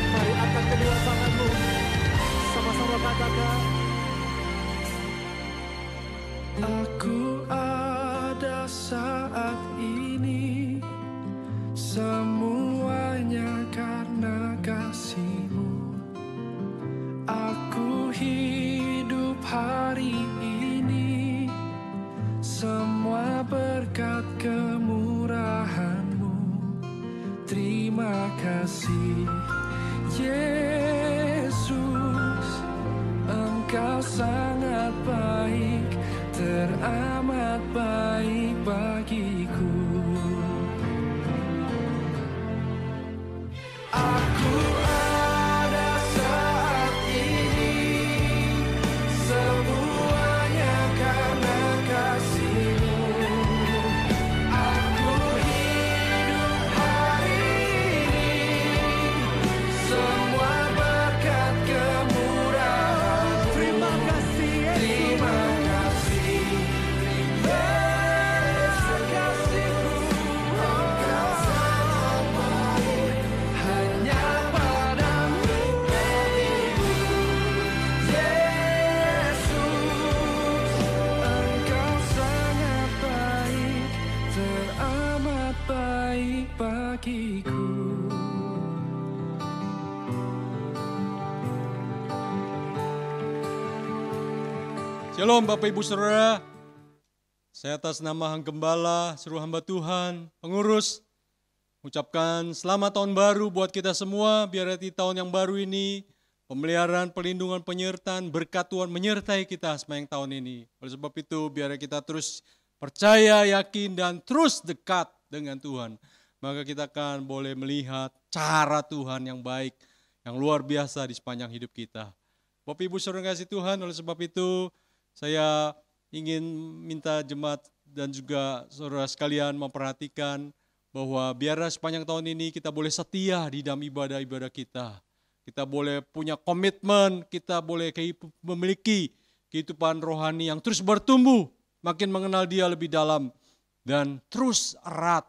Mari angkat kedua tangan-Mu, sama-sama katakan. Aku ada saat ini, semuanya karena kasih-Mu. Aku hidup hari ini, semua berkat kemurahan-Mu. Terima kasih Yesus, Engkau sangat baik, teramat baik bagiku. Aku ada saat ini, semuanya karena kasih-Mu. Aku hidup hari ini, semua berkat kemurahan-Mu. Terima kasih Yesus. Terima kasih kasih-Mu. Engkau sangat baik, hanya Shalom Bapak Ibu Saudara. Saya atas nama Hang Gembala, seluruh hamba Tuhan, pengurus, ucapkan selamat tahun baru buat kita semua. Biar di tahun yang baru ini, pemeliharaan, perlindungan, penyertaan, berkat Tuhan menyertai kita sepanjang tahun ini. Oleh sebab itu, biar kita terus percaya, yakin, dan terus dekat dengan Tuhan. Maka kita akan boleh melihat cara Tuhan yang baik, yang luar biasa di sepanjang hidup kita. Bapak Ibu Saudara kasih Tuhan, oleh sebab itu saya ingin minta jemaat dan juga saudara sekalian memperhatikan bahwa biar sepanjang tahun ini kita boleh setia di dalam ibadah-ibadah kita. Kita boleh punya komitmen, kita boleh memiliki kehidupan rohani yang terus bertumbuh, makin mengenal Dia lebih dalam, dan terus erat,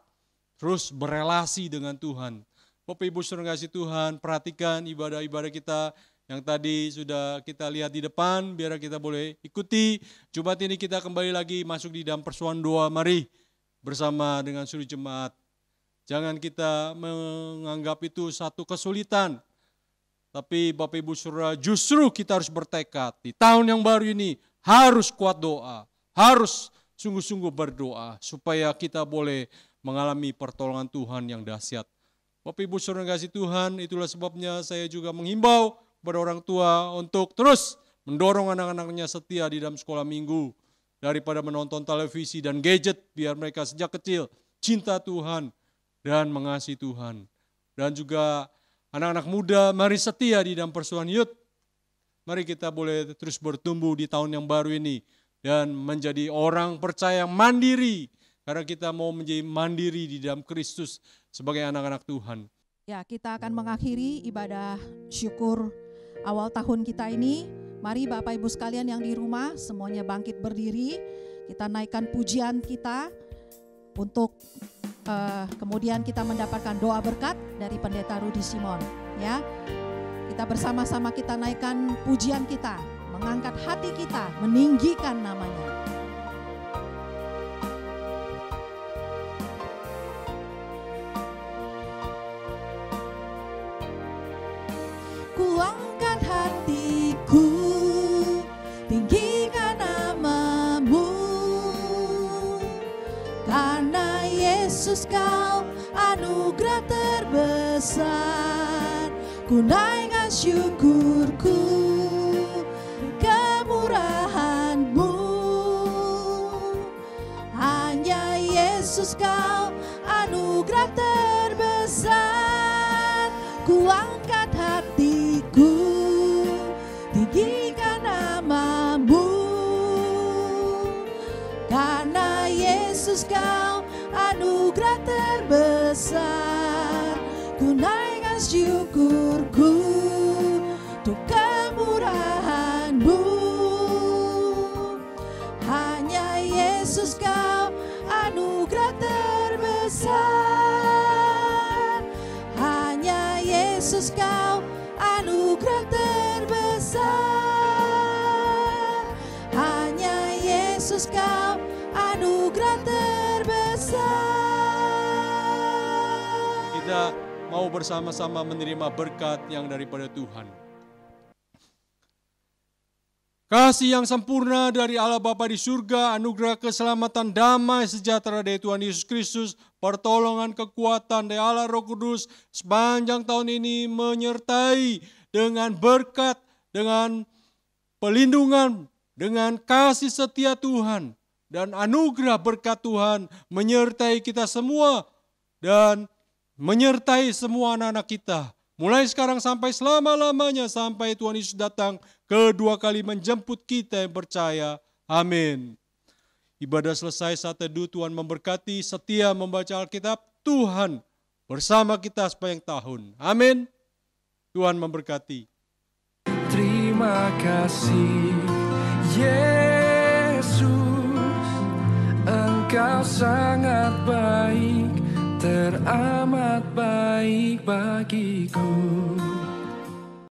terus berelasi dengan Tuhan. Bapak Ibu Saudara kasih Tuhan, perhatikan ibadah-ibadah kita yang tadi sudah kita lihat di depan, biar kita boleh ikuti. Jumat ini kita kembali lagi masuk di dalam persoalan doa, mari bersama dengan seluruh jemaat. Jangan kita menganggap itu satu kesulitan, tapi Bapak Ibu Saudara justru kita harus bertekad di tahun yang baru ini harus kuat doa, harus sungguh-sungguh berdoa supaya kita boleh mengalami pertolongan Tuhan yang dahsyat. Bapak Ibu Saudara kasih Tuhan, itulah sebabnya saya juga menghimbau kepada orang tua untuk terus mendorong anak-anaknya setia di dalam sekolah minggu daripada menonton televisi dan gadget, biar mereka sejak kecil cinta Tuhan dan mengasihi Tuhan. Dan juga anak-anak muda, mari setia di dalam persekutuan youth. Mari kita boleh terus bertumbuh di tahun yang baru ini dan menjadi orang percaya yang mandiri, karena kita mau menjadi mandiri di dalam Kristus sebagai anak-anak Tuhan. Ya, kita akan mengakhiri ibadah syukur awal tahun kita ini. Mari Bapak Ibu sekalian yang di rumah semuanya bangkit berdiri. Kita naikkan pujian kita untuk kemudian kita mendapatkan doa berkat dari Pendeta Rudi Simon. Ya, kita bersama-sama kita naikkan pujian kita, mengangkat hati kita, meninggikan namanya. Kuangkat hatiku, tinggikan namamu, karena Yesus kau anugerah terbesar. Ku naikkan syukurku, kemurahan-Mu, hanya Yesus kau anugerah terbesar. Ku angkat hatiku, tinggikan namamu, karena Yesus kau anugerah terbesar. Ku naikkan syukurku untuk kemurahan-Mu, hanya Yesus kau anugerah terbesar. Hanya Yesus kau anugerah terbesar. Hanya Yesus kau anugerah terbesar. Kita mau bersama-sama menerima berkat yang daripada Tuhan. Kasih yang sempurna dari Allah Bapa di surga, anugerah keselamatan, damai sejahtera dari Tuhan Yesus Kristus, pertolongan, kekuatan dari Allah Roh Kudus sepanjang tahun ini menyertai dengan berkat, dengan pelindungan, dengan kasih setia Tuhan, dan anugerah berkat Tuhan menyertai kita semua dan menyertai semua anak-anak kita. Mulai sekarang sampai selama-lamanya, sampai Tuhan Yesus datang kedua kali menjemput kita yang percaya. Amin. Ibadah selesai, saat teduh, Tuhan memberkati, setia membaca Alkitab, Tuhan bersama kita sepanjang tahun. Amin. Tuhan memberkati. Terima kasih Yesus, Engkau sangat baik, teramat baik bagiku.